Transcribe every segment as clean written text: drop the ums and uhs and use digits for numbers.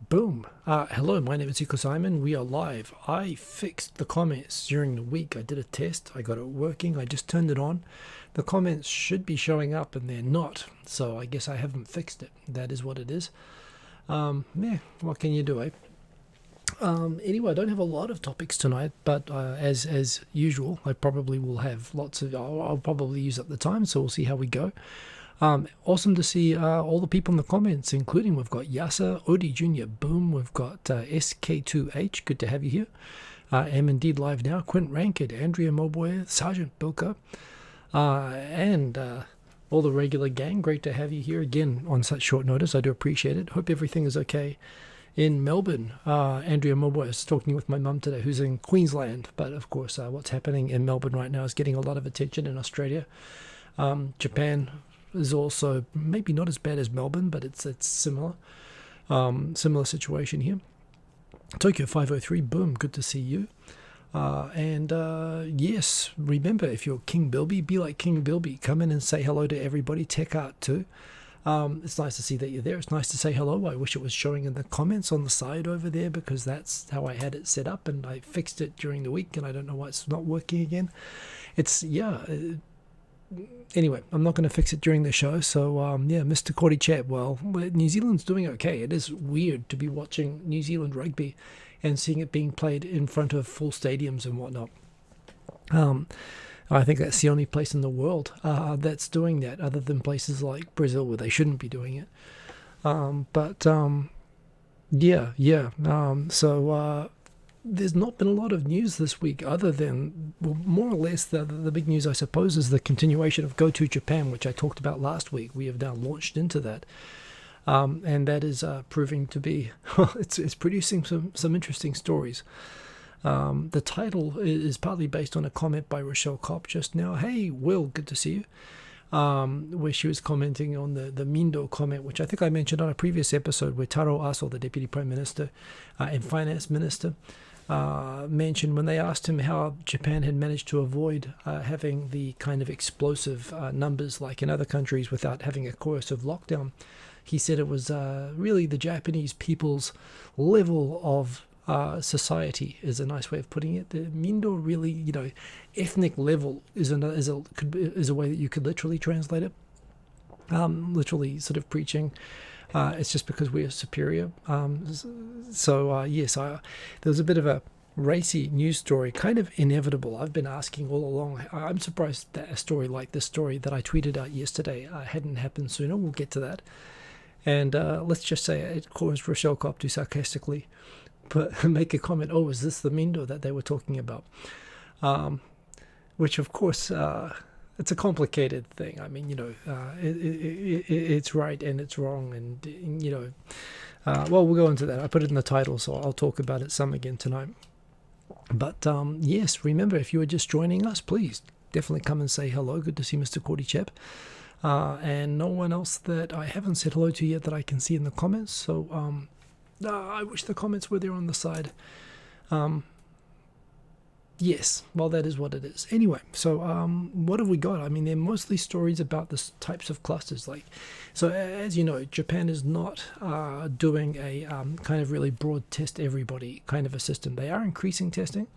Boom. Hello, my name is Iko Simon. We are live. I fixed the comments during the week. I did a test. I got it working. I just turned it on. The comments should be showing up and they're not. So I guess I haven't fixed it. That is what it is. Yeah, what can you do, eh? Anyway, I don't have a lot of topics tonight, but as usual, I probably will have lots of. I'll probably use up the time, so we'll see how we go. Awesome to see all the people in the comments, including we've got Yasa, Odie Jr., Boom, we've got SK2H, good to have you here. M Indeed Live Now, Quint Ranked, Andrea Moboy, Sergeant Bilka, and all the regular gang. Great to have you here again on such short notice. I do appreciate it. Hope everything is okay in Melbourne. Andrea Moboy is talking with my mum today, who's in Queensland, but of course what's happening in Melbourne right now is getting a lot of attention in Australia. Japan is also maybe not as bad as Melbourne, but it's similar. Similar situation here. Tokyo 503, boom, good to see you. And yes, remember, if you're King Bilby, be like King Bilby. Come in and say hello to everybody. Tech Art too. It's nice to see that you're there. It's nice to say hello. I wish it was showing in the comments on the side over there, because that's how I had it set up, and I fixed it during the week, and I don't know why it's not working again. Anyway, I'm not going to fix it during the show. So, yeah, Mr. Cordy Chat. Well, New Zealand's doing okay. It is weird to be watching New Zealand rugby and seeing it being played in front of full stadiums and whatnot. I think that's the only place in the world that's doing that, other than places like Brazil, where they shouldn't be doing it. So there's not been a lot of news this week, other than, well, more or less the big news, I suppose, is the continuation of Go to Japan, which I talked about last week. We have now launched into that, and that is proving to be it's producing some interesting stories. The title is partly based on a comment by Rochelle Kopp just now. Hey, Will, good to see you. Where she was commenting on the Mindo comment, which I think I mentioned on a previous episode, where Taro Aso, the Deputy Prime Minister and Finance Minister, mentioned when they asked him how Japan had managed to avoid having the kind of explosive numbers like in other countries without having a coercive lockdown. He said it was really the Japanese people's level of society, is a nice way of putting it. The Mindo really, ethnic level is a way that you could literally translate it. Literally sort of preaching. It's just because we are superior. Yes, there was a bit of a racy news story, kind of inevitable. I've been asking all along. I'm surprised that a story like this story that I tweeted out yesterday hadn't happened sooner. We'll get to that. And let's just say it caused Rochelle Kopp to sarcastically make a comment, oh, is this the Mindo that they were talking about? Which, of course, it's a complicated thing. I mean, it's right and it's wrong, and, well, we'll go into that. I put it in the title, so I'll talk about it some again tonight. But, yes, remember, if you are just joining us, please definitely come and say hello. Good to see Mr. Cordy Chap. And no one else that I haven't said hello to yet that I can see in the comments, so I wish the comments were there on the side. Yes, well, that is what it is. Anyway, so what have we got? I mean, they're mostly stories about the types of clusters. So as you know, Japan is not doing a kind of really broad test everybody kind of a system. They are increasing testing.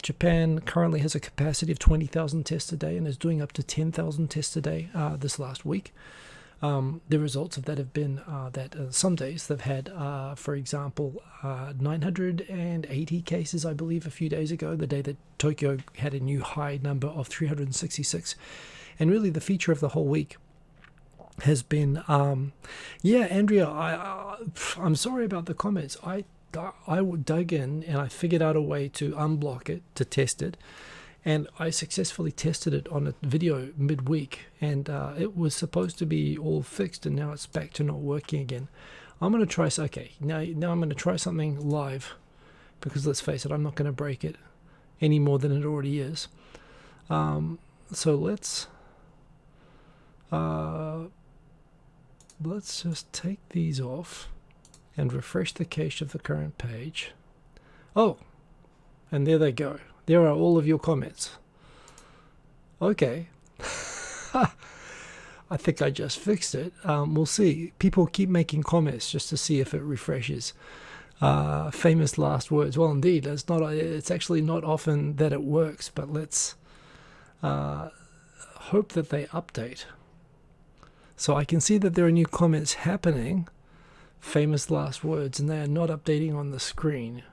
Japan currently has a capacity of 20,000 tests a day and is doing up to 10,000 tests a day this last week. The results of that have been that some days they've had, for example, 980 cases, I believe, a few days ago, the day that Tokyo had a new high number of 366. And really the feature of the whole week has been, Andrea, I'm sorry about the comments. I dug in and I figured out a way to unblock it, to test it. And I successfully tested it on a video midweek, and it was supposed to be all fixed, and now it's back to not working again. I'm going to try, now I'm going to try something live, because let's face it, I'm not going to break it any more than it already is. So let's just take these off and refresh the cache of the current page. Oh, and there they go. There are all of your comments. Okay. I think I just fixed it. We'll see. People keep making comments just to see if it refreshes. Famous last words. Well, indeed, it's actually not often that it works, but let's hope that they update. So I can see that there are new comments happening, famous last words, and they are not updating on the screen.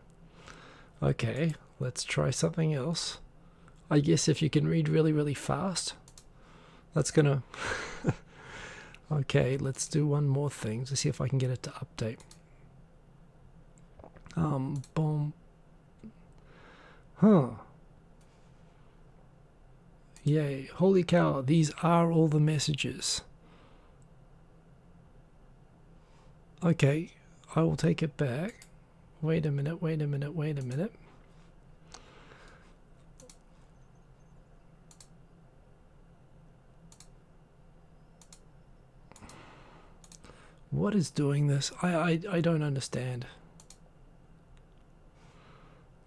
Okay, let's try something else. I guess if you can read really, really fast, that's gonna... Okay, let's do one more thing to see if I can get it to update. Boom. Huh. Yay. Holy cow, these are all the messages. Okay, I will take it back. Wait a minute, wait a minute, wait a minute. What is doing this? I don't understand.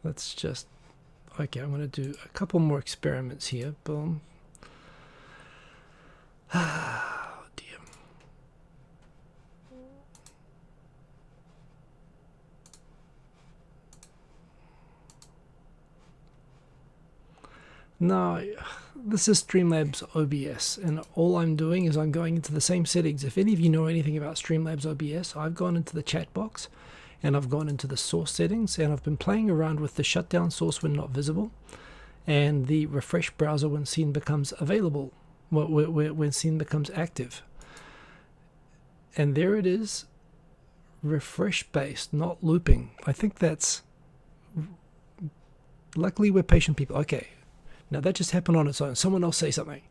Let's just... Okay, I'm going to do a couple more experiments here. Boom. Oh, dear. Now, this is Streamlabs OBS, and all I'm doing is I'm going into the same settings. If any of you know anything about Streamlabs OBS, I've gone into the chat box, and I've gone into the source settings, and I've been playing around with the shutdown source when not visible, and the refresh browser when scene becomes available, when scene becomes active. And there it is, refresh based, not looping. I think that's... Luckily we're patient people. Okay. Now that just happened on its own. Someone else say something.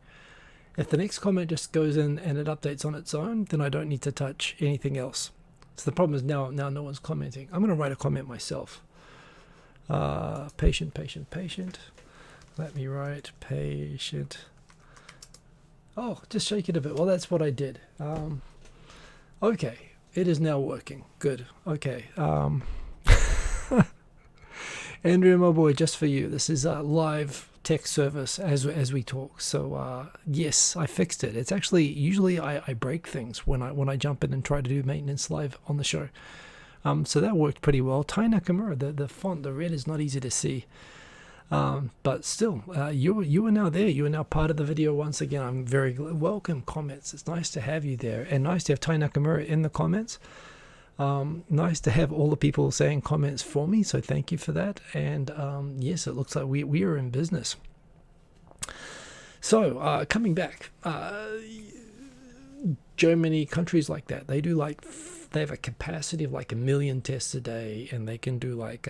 If the next comment just goes in and it updates on its own, then I don't need to touch anything else. So the problem is now no one's commenting. I'm going to write a comment myself. Patient, patient, patient. Let me write patient. Oh, just shake it a bit. Well, that's what I did. Okay, it is now working. Good. Okay. Andrea, my boy, just for you. This is a live tech service as we talk. So yes, I fixed it. It's actually usually I break things when I jump in and try to do maintenance live on the show. So that worked pretty well. Tai Nakamura, the font, the red is not easy to see. But still, you are now there. You are now part of the video once again. I'm very welcome comments. It's nice to have you there, and nice to have Tai Nakamura in the comments. Nice to have all the people saying comments for me, so thank you for that. And yes, it looks like we are in business. So coming back, Germany, countries like that, they have a capacity of like 1 million tests a day, and they can do like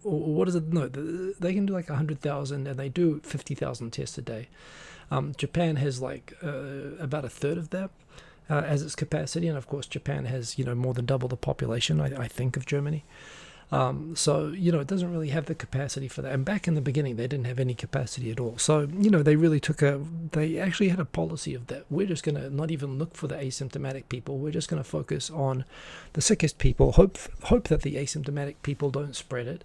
what is it? No, they can do like 100,000, and they do 50,000 tests a day. Japan has like about a third of that. As its capacity, and of course Japan has more than double the population I think of Germany, so it doesn't really have the capacity for that. And back in the beginning they didn't have any capacity at all, so they really they actually had a policy of that. We're just going to not even look for the asymptomatic people. We're just going to focus on the sickest people, hope that the asymptomatic people don't spread it,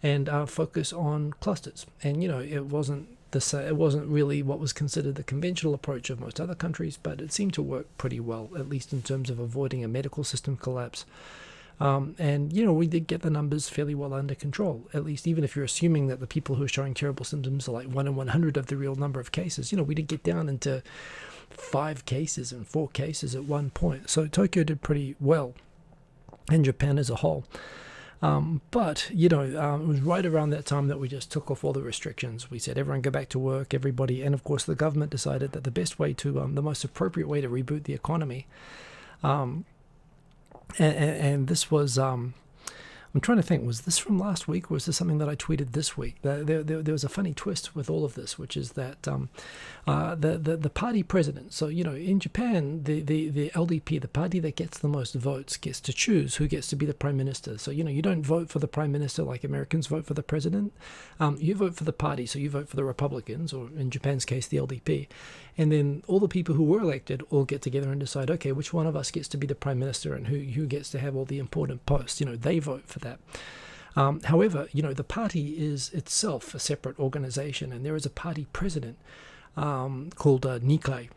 and focus on clusters. And it wasn't really what was considered the conventional approach of most other countries, but it seemed to work pretty well, at least in terms of avoiding a medical system collapse. And we did get the numbers fairly well under control, at least even if you're assuming that the people who are showing terrible symptoms are like 1 in 100 of the real number of cases. We did get down into 5 cases and 4 cases at one point. So Tokyo did pretty well, and Japan as a whole. But it was right around that time that we just took off all the restrictions. We said everyone go back to work, everybody, and of course the government decided that the best way to the most appropriate way to reboot the economy, and this was I'm trying to think, was this from last week, or was this something that I tweeted this week? There was a funny twist with all of this, which is that the party president, so in Japan, the LDP, the party that gets the most votes, gets to choose who gets to be the prime minister. So you don't vote for the prime minister like Americans vote for the president. You vote for the party, so you vote for the Republicans, or in Japan's case the LDP, and then all the people who were elected all get together and decide, okay, which one of us gets to be the prime minister and who gets to have all the important posts. They vote for that. However, the party is itself a separate organization, and there is a party president called Nikai.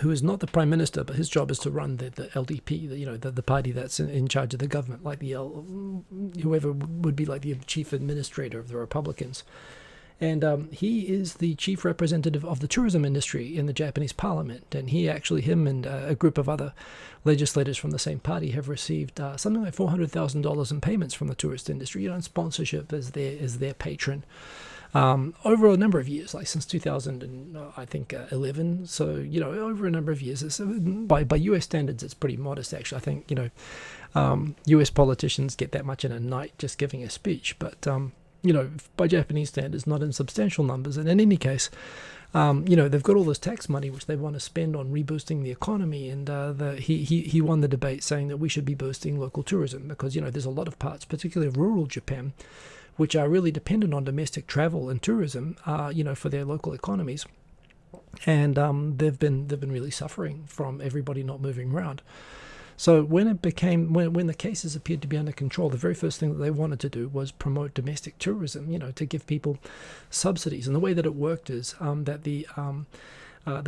who is not the prime minister, but his job is to run the LDP, the party that's in charge of the government, like whoever would be like the chief administrator of the Republicans. And he is the chief representative of the tourism industry in the Japanese parliament. And him and a group of other legislators from the same party have received something like $400,000 in payments from the tourist industry, in sponsorship as their patron. Over a number of years, like since 2011. So, over a number of years. By US standards, it's pretty modest, actually. I think, US politicians get that much in a night just giving a speech. But, by Japanese standards, not in substantial numbers. And in any case, they've got all this tax money which they want to spend on reboosting the economy. And he won the debate saying that we should be boosting local tourism because, there's a lot of parts, particularly of rural Japan, which are really dependent on domestic travel and tourism, for their local economies. And they've been really suffering from everybody not moving around. So when the cases appeared to be under control, the very first thing that they wanted to do was promote domestic tourism, to give people subsidies. And the way that it worked is that the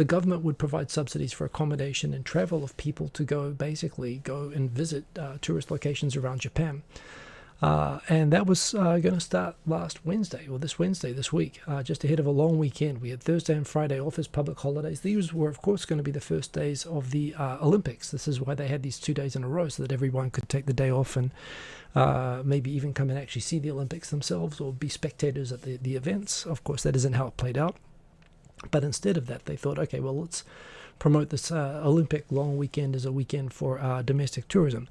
government would provide subsidies for accommodation and travel of people to go and visit tourist locations around Japan. And that was going to start this Wednesday, this week, just ahead of a long weekend. We had Thursday and Friday off as public holidays. These were, of course, going to be the first days of the Olympics. This is why they had these 2 days in a row, so that everyone could take the day off and maybe even come and actually see the Olympics themselves or be spectators at the events. Of course, that isn't how it played out. But instead of that, they thought, okay, well, let's promote this Olympic long weekend as a weekend for domestic tourism.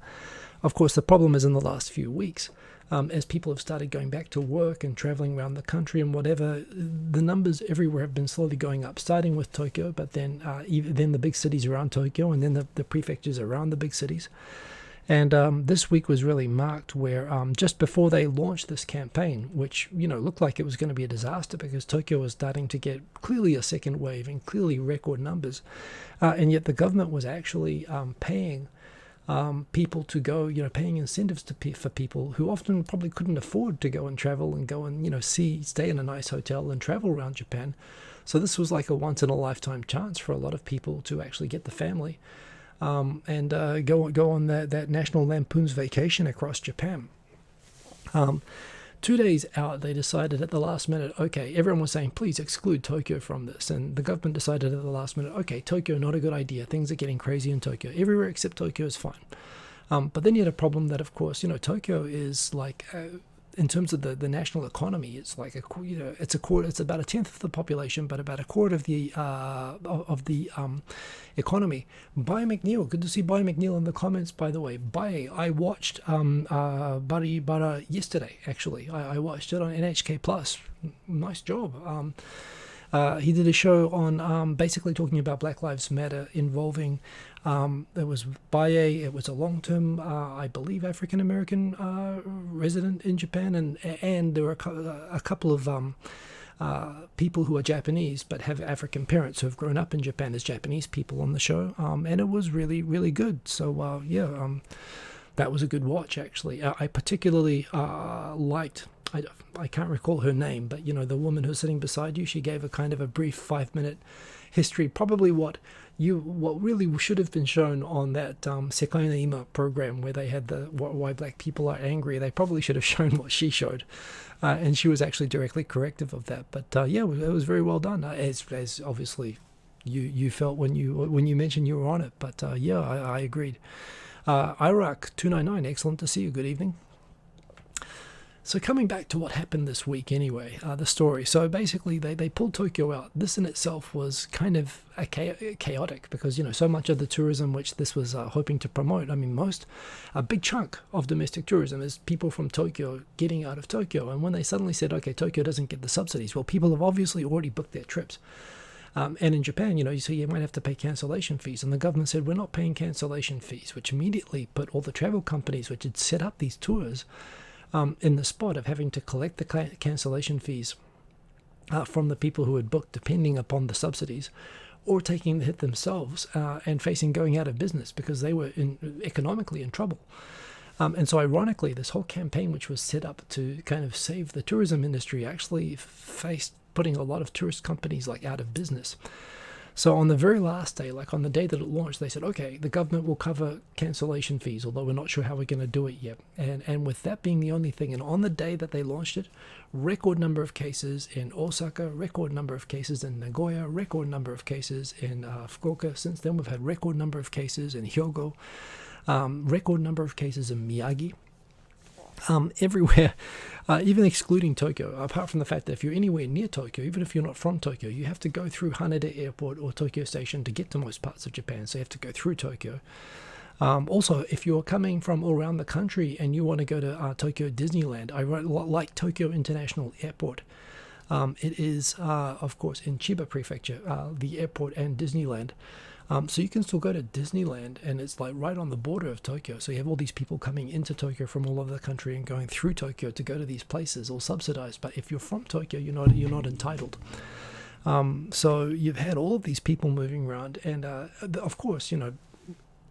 Of course, the problem is in the last few weeks, as people have started going back to work and traveling around the country and whatever, the numbers everywhere have been slowly going up, starting with Tokyo, but then the big cities around Tokyo, and then the prefectures around the big cities. And this week was really marked where just before they launched this campaign, which looked like it was going to be a disaster because Tokyo was starting to get clearly a second wave and clearly record numbers, and yet the government was actually paying people to go, paying incentives for people who often probably couldn't afford to go and travel and go and, stay in a nice hotel and travel around Japan. So this was like a once in a lifetime chance for a lot of people to actually get the family and go on that National Lampoon's Vacation across Japan. 2 days out, they decided at the last minute, okay, everyone was saying, please exclude Tokyo from this. And the government decided at the last minute, okay, Tokyo, not a good idea. Things are getting crazy in Tokyo. Everywhere except Tokyo is fine. But then you had a problem that, of course, Tokyo is like, in terms of the national economy, it's like it's about a tenth of the population, but about a quarter of the economy. Bai McNeil, good to see Bai McNeil in the comments, by the way. Bai, I watched Bari Bara yesterday, actually. I watched it on NHK Plus. Nice job. He did a show on basically talking about Black Lives Matter involving, it was Baye, it was a long-term, I believe, African-American resident in Japan, and there were a couple of people who are Japanese but have African parents who have grown up in Japan as Japanese people on the show, and it was really, really good. So, that was a good watch, actually. I particularly liked, I can't recall her name, but the woman who's sitting beside you, she gave a kind of a brief 5-minute history, probably what really should have been shown on that Sekai no Ima program where they had why black people are angry. They probably should have shown what she showed, and she was actually directly corrective of that. But it was very well done, as obviously you felt when you mentioned you were on it. But I agreed. Iraq 299, excellent to see you. Good evening. So coming back to what happened this week anyway, the story. So basically they pulled Tokyo out. This in itself was kind of chaotic because, so much of the tourism which this was hoping to promote, a big chunk of domestic tourism is people from Tokyo getting out of Tokyo. And when they suddenly said, okay, Tokyo doesn't get the subsidies, well, people have obviously already booked their trips. And in Japan, you might have to pay cancellation fees. And the government said, we're not paying cancellation fees, which immediately put all the travel companies which had set up these tours in the spot of having to collect the cancellation fees from the people who had booked, depending upon the subsidies, or taking the hit themselves and facing going out of business because they were economically in trouble. And so ironically, this whole campaign, which was set up to kind of save the tourism industry, actually faced putting a lot of tourist companies out of business. So on the very last day, like on the day that it launched, they said, okay, the government will cover cancellation fees, although we're not sure how we're going to do it yet. And with that being the only thing, and on the day that they launched it, record number of cases in Osaka, record number of cases in Nagoya, record number of cases in Fukuoka. Since then, we've had record number of cases in Hyogo, record number of cases in Miyagi. Everywhere, even excluding Tokyo, apart from the fact that if you're anywhere near Tokyo, even if you're not from Tokyo, you have to go through Haneda Airport or Tokyo Station to get to most parts of Japan, so you have to go through Tokyo. Also, if you're coming from all around the country and you want to go to Tokyo Disneyland, I like Tokyo International Airport. It is, of course, in Chiba Prefecture, the airport and Disneyland. So you can still go to Disneyland, and it's like right on the border of Tokyo. So you have all these people coming into Tokyo from all over the country and going through Tokyo to go to these places, all subsidized. But if you're from Tokyo, you're not entitled. So you've had all of these people moving around, and of course,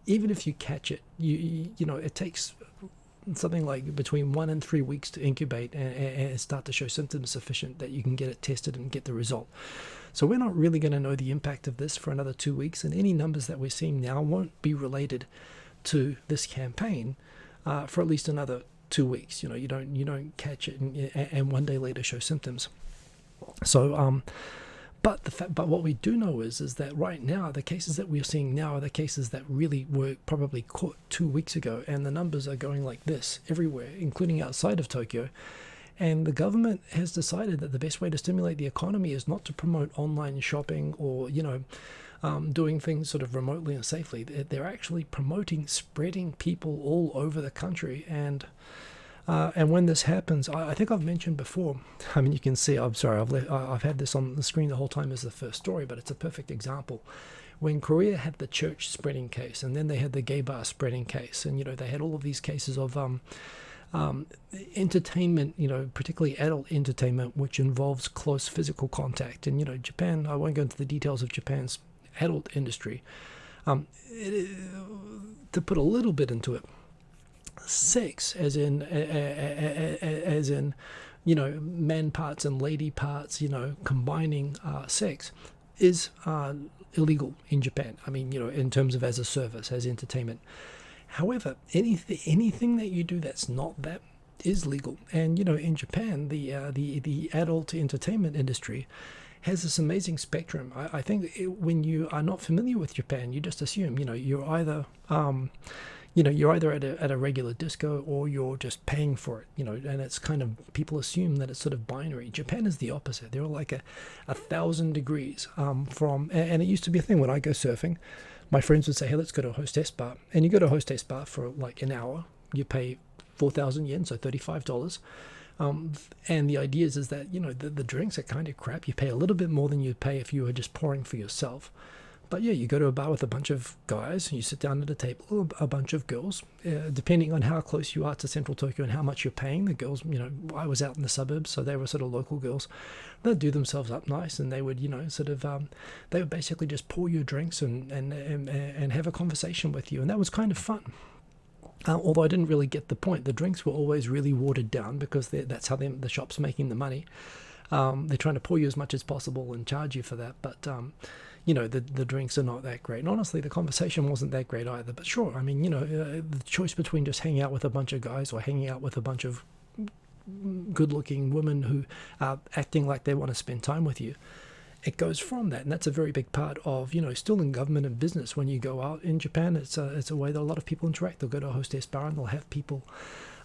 even if you catch it, you know it takes something like between 1 and 3 weeks to incubate and start to show symptoms sufficient that you can get it tested and get the result. So we're not really going to know the impact of this for another 2 weeks, and any numbers that we're seeing now won't be related to this campaign for at least another 2 weeks. You don't catch it and 1 day later show symptoms. So but what we do know is that right now the cases that we're seeing now are the cases that really were probably caught 2 weeks ago, and the numbers are going like this everywhere, including outside of Tokyo. And the government has decided that the best way to stimulate the economy is not to promote online shopping or, doing things sort of remotely and safely. They're actually promoting spreading people all over the country. And when this happens, I think I've mentioned before, I mean, you can see, I'm sorry, I've had this on the screen the whole time as the first story, but it's a perfect example. When Korea had the church spreading case, and then they had the gay bar spreading case, and, they had all of these cases of entertainment, particularly adult entertainment, which involves close physical contact. And, Japan, I won't go into the details of Japan's adult industry. To put a little bit into it, sex, as in man parts and lady parts, combining sex, is illegal in Japan. I mean, in terms of as a service, as entertainment. However, anything that you do that's not that is legal. And in Japan, the adult entertainment industry has this amazing spectrum. I think when you are not familiar with Japan, you just assume you're either at a regular disco or you're just paying for it. And it's kind of, people assume that it's sort of binary. Japan is the opposite. They're like 1,000 degrees from, and it used to be a thing when I go surfing. My friends would say, hey, let's go to a hostess bar. And you go to a hostess bar for like an hour. You pay 4,000 yen, so $35. And the idea is that, the drinks are kind of crap. You pay a little bit more than you'd pay if you were just pouring for yourself. But yeah, you go to a bar with a bunch of guys, you sit down at a table, a bunch of girls, depending on how close you are to central Tokyo and how much you're paying. The girls, I was out in the suburbs, so they were sort of local girls. They'd do themselves up nice, and they would, they would basically just pour you drinks and have a conversation with you, and that was kind of fun. Although I didn't really get the point. The drinks were always really watered down because that's how the shop's making the money. They're trying to pour you as much as possible and charge you for that, but the drinks are not that great. And honestly, the conversation wasn't that great either. But sure, I mean, the choice between just hanging out with a bunch of guys or hanging out with a bunch of good-looking women who are acting like they want to spend time with you, it goes from that. And that's a very big part of, still in government and business. When you go out in Japan, it's a way that a lot of people interact. They'll go to a hostess bar and they'll have people,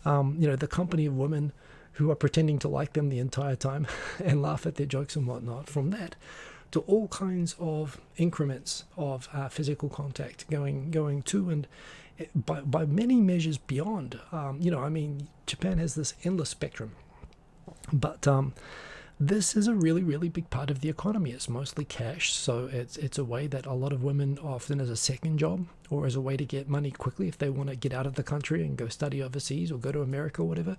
the company of women who are pretending to like them the entire time and laugh at their jokes and whatnot. From that to all kinds of increments of physical contact going to and by many measures beyond. Japan has this endless spectrum. But this is a really, really big part of the economy. It's mostly cash, so it's a way that a lot of women, often as a second job or as a way to get money quickly if they want to get out of the country and go study overseas or go to America or whatever.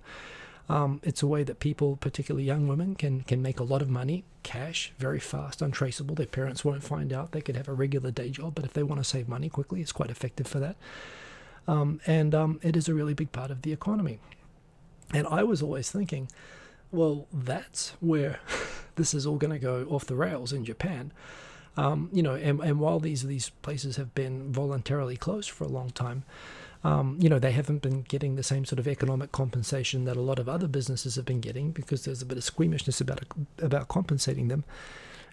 It's a way that people, particularly young women, can make a lot of money, cash, very fast, untraceable. Their parents won't find out. They could have a regular day job, but if they want to save money quickly, it's quite effective for that. It is a really big part of the economy. And I was always thinking, well, that's where this is all going to go off the rails in Japan. And while these places have been voluntarily closed for a long time, they haven't been getting the same sort of economic compensation that a lot of other businesses have been getting, because there's a bit of squeamishness about compensating them.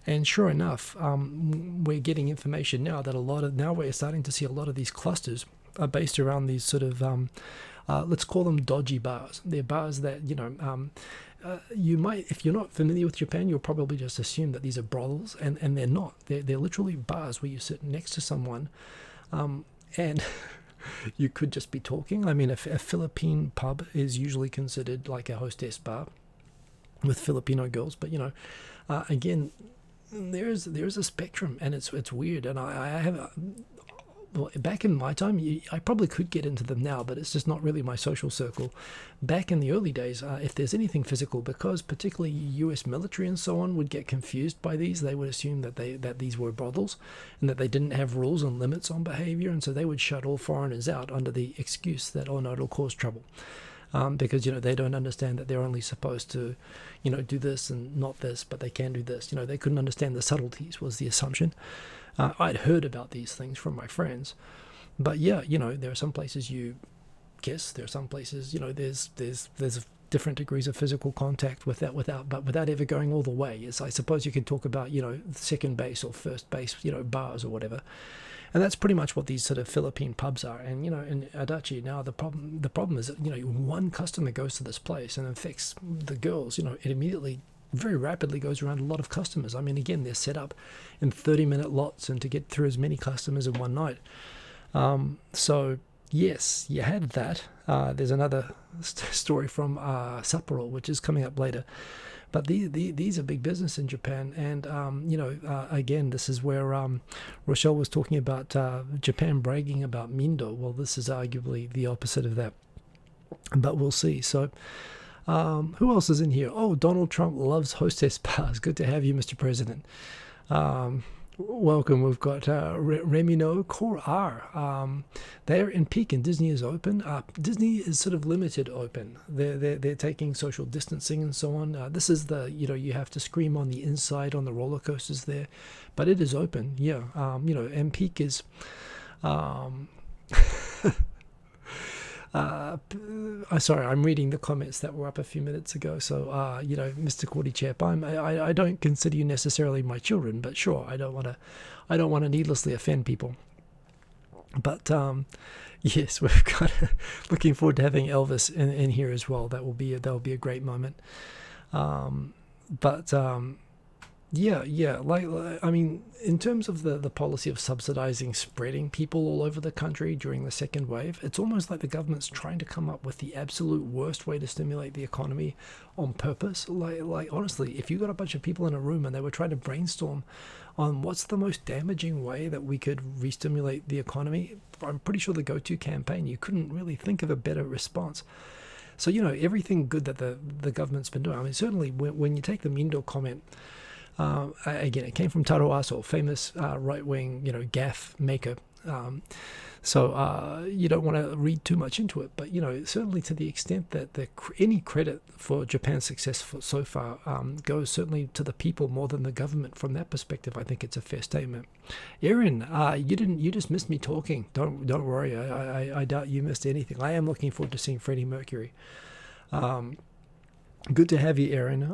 And sure enough, we're getting information now that now we're starting to see a lot of these clusters are based around these sort of let's call them dodgy bars. They're bars that you might, if you're not familiar with Japan, you'll probably just assume that these are brothels, and they're not. They're literally bars where you sit next to someone, and you could just be talking. I mean, a Philippine pub is usually considered like a hostess bar with Filipino girls, but again, there's a spectrum, and it's weird. And I have well, back in my time, I probably could get into them now, but it's just not really my social circle. Back in the early days, if there's anything physical, because particularly U.S. military and so on would get confused by these, they would assume that these were brothels and that they didn't have rules and limits on behavior, and so they would shut all foreigners out under the excuse that, oh no, it'll cause trouble. Because they don't understand that they're only supposed to do this and not this, but they can do this. They couldn't understand the subtleties, was the assumption. I'd heard about these things from my friends, but yeah, there are some places you kiss, there are some places there's different degrees of physical contact without ever going all the way. As I suppose you could talk about second base or first base bars or whatever. And that's pretty much what these sort of Philippine pubs are. And in Adachi now, the problem is that one customer goes to this place and infects the girls. It immediately, very rapidly goes around a lot of customers. I mean, again, they're set up in 30-minute lots, and to get through as many customers in one night. So yes, you had that. There's another story from Sapporo, which is coming up later. But these are big business in Japan, and again, this is where Rochelle was talking about Japan bragging about Mindo. Well, this is arguably the opposite of that, but we'll see. So, who else is in here? Oh, Donald Trump loves hostess bars. Good to have you, Mr. President. Welcome. We've got Remino Core R. They're in peak, and Disney is open. Disney is sort of limited open. They're taking social distancing and so on. This is you have to scream on the inside on the roller coasters there, but it is open. Yeah. And peak is. Sorry, I'm reading the comments that were up a few minutes ago. So, Mr. Cordychap, I don't consider you necessarily my children, but sure, I don't want to needlessly offend people. But yes, we've got looking forward to having Elvis in here as well. That'll be a great moment. Yeah. Like I mean, in terms of the policy of subsidizing spreading people all over the country during the second wave, it's almost like the government's trying to come up with the absolute worst way to stimulate the economy on purpose. Like honestly, if you got a bunch of people in a room and they were trying to brainstorm on what's the most damaging way that we could re-stimulate the economy, I'm pretty sure the go-to campaign, you couldn't really think of a better response. So everything good that the government's been doing. I mean, certainly when you take the Mindo comment. Again, it came from Taro Aso, famous right-wing, gaffe maker. So you don't want to read too much into it, but certainly to the extent that any credit for Japan's success so far goes certainly to the people more than the government. From that perspective, I think it's a fair statement. Erin, you just missed me talking. Don't worry. I doubt you missed anything. I am looking forward to seeing Freddie Mercury. Good to have you, Erin.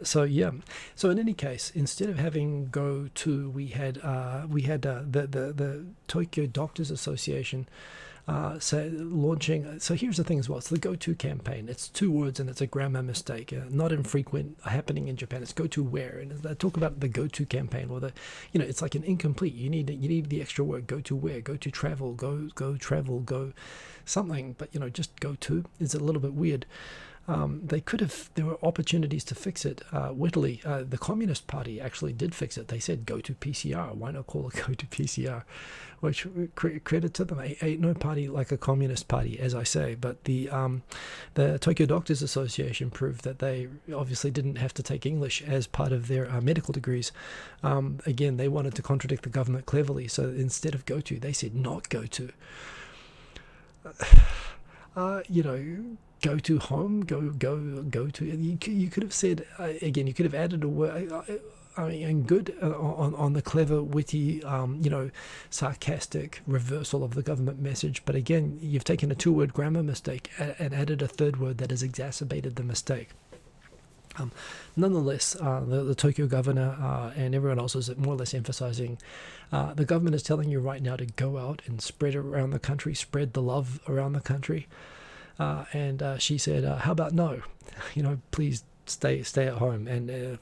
So in any case, instead of having go to, we had the Tokyo Doctors Association launching. So here's the thing as well. It's the go-to campaign. It's two words and it's a grammar mistake. Not infrequent happening in Japan. It's go to where, and they talk about the go-to campaign, or it's like an incomplete. You need the extra word. Go to where. Go to travel. Go travel. Go something. But just go to is a little bit weird. There were opportunities to fix it. Wittily, the Communist Party actually did fix it. They said go to PCR. Why not call it go to PCR? Which credit to them. Ain't no party like a Communist Party, as I say. But the Tokyo Doctors Association proved that they obviously didn't have to take English as part of their medical degrees. Again, they wanted to contradict the government cleverly. So instead of go to, they said not go to. Go to home, go to. You could have said again. You could have added a word. and good on the clever, witty, sarcastic reversal of the government message. But again, you've taken a 2-word grammar mistake and added a 3rd word that has exacerbated the mistake. Nonetheless, the Tokyo governor and everyone else is more or less emphasizing the government is telling you right now to go out and spread around the country, spread the love around the country. And she said, how about no? Please stay at home. And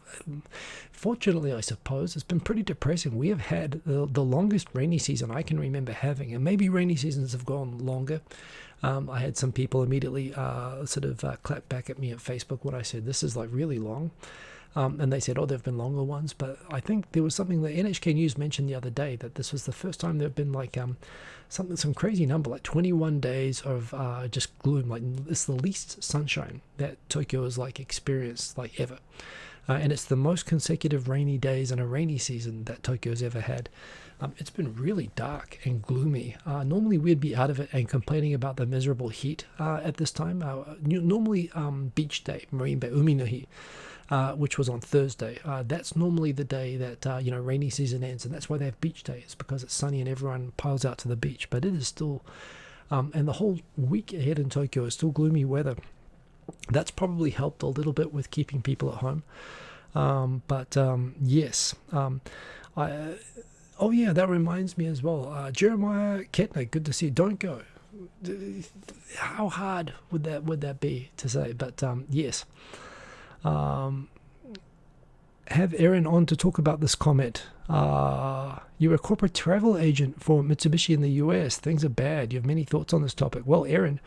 fortunately, I suppose, it's been pretty depressing. We have had the longest rainy season I can remember having, and maybe rainy seasons have gone longer. I had some people immediately clap back at me at Facebook when I said this is like really long. And they said, oh, there have been longer ones. But I think there was something that NHK News mentioned the other day, that this was the first time there have been like some crazy number, like 21 days of just gloom. Like it's the least sunshine that Tokyo has like experienced like ever. And it's the most consecutive rainy days in a rainy season that Tokyo's ever had. It's been really dark and gloomy. Normally we'd be out of it and complaining about the miserable heat at this time. Normally beach day, marine bay, umi no hi, which was on Thursday. That's normally the day that rainy season ends, and that's why they have beach days, because it's sunny and everyone piles out to the beach. But it is still, and the whole week ahead in Tokyo is still gloomy weather. That's probably helped a little bit with keeping people at home. Yes. Oh yeah, that reminds me as well. Jeremiah Kettner, good to see you. Don't go. How hard would that be to say? But yes. Have Erin on to talk about this comment. You're a corporate travel agent for Mitsubishi in the US. Things are bad. You have many thoughts on this topic. Well, Erin,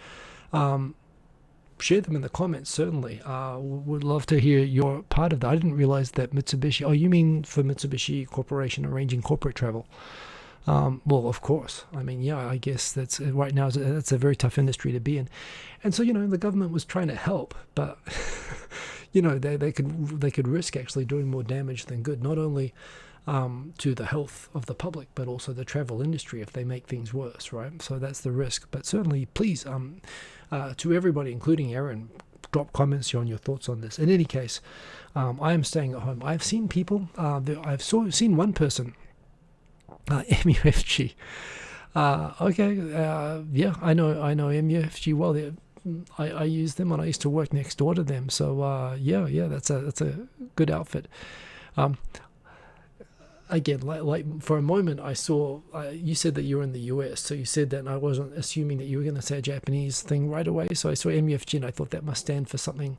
share them in the comments, certainly. Would love to hear your part of that. I didn't realize that Mitsubishi... Oh, you mean for Mitsubishi Corporation arranging corporate travel? Well, of course. I mean, yeah, I guess that's right now, that's a very tough industry to be in. And so, the government was trying to help, but... they could risk actually doing more damage than good, not only to the health of the public, but also the travel industry if they make things worse, right? So that's the risk. But certainly, please, to everybody, including Aaron, drop comments on your thoughts on this. In any case, I am staying at home. I've seen people. I've seen one person, MUFG. Yeah, I know MUFG well. I use them, and I used to work next door to them. So yeah, that's a good outfit. Again, like for a moment, I saw you said that you were in the US, so you said that, and I wasn't assuming that you were going to say a Japanese thing right away. So I saw MUFG, and I thought that must stand for something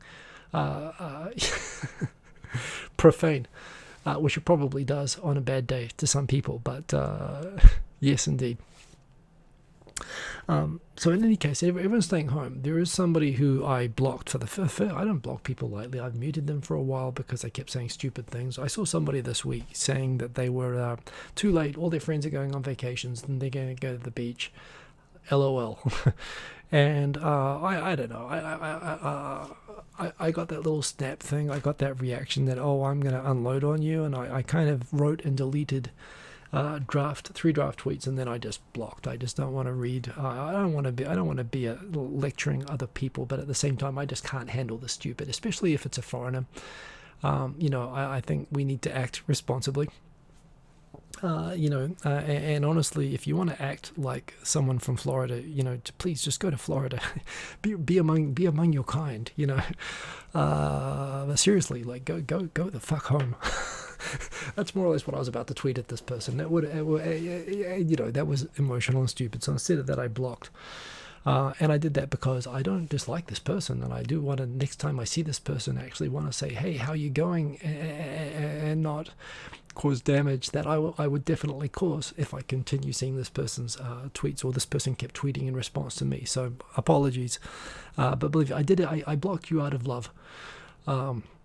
profane, which it probably does on a bad day to some people. But yes, indeed. So in any case, everyone's staying home. There is somebody who I blocked for the first. I don't block people lightly. I've muted them for a while because they kept saying stupid things. I saw somebody this week saying that they were too late. All their friends are going on vacations and they're going to go to the beach. LOL. And I don't know. I got that little snap thing. I got that reaction that, oh, I'm going to unload on you. And I kind of wrote and deleted three draft tweets, and then I just blocked. I just don't want to read. I don't want to be lecturing other people, but at the same time, I just can't handle the stupid, especially if it's a foreigner. I think we need to act responsibly. And honestly, if you want to act like someone from Florida, please just go to Florida, be among your kind, but seriously, like go the fuck home. That's more or less what I was about to tweet at this person. That that was emotional and stupid. So instead of that, I blocked. And I did that because I don't dislike this person, and I do want to, next time I see this person, actually want to say, hey, how you going, and not cause damage that I would definitely cause if I continue seeing this person's tweets, or this person kept tweeting in response to me. So apologies, but believe me, I did it. I blocked you out of love.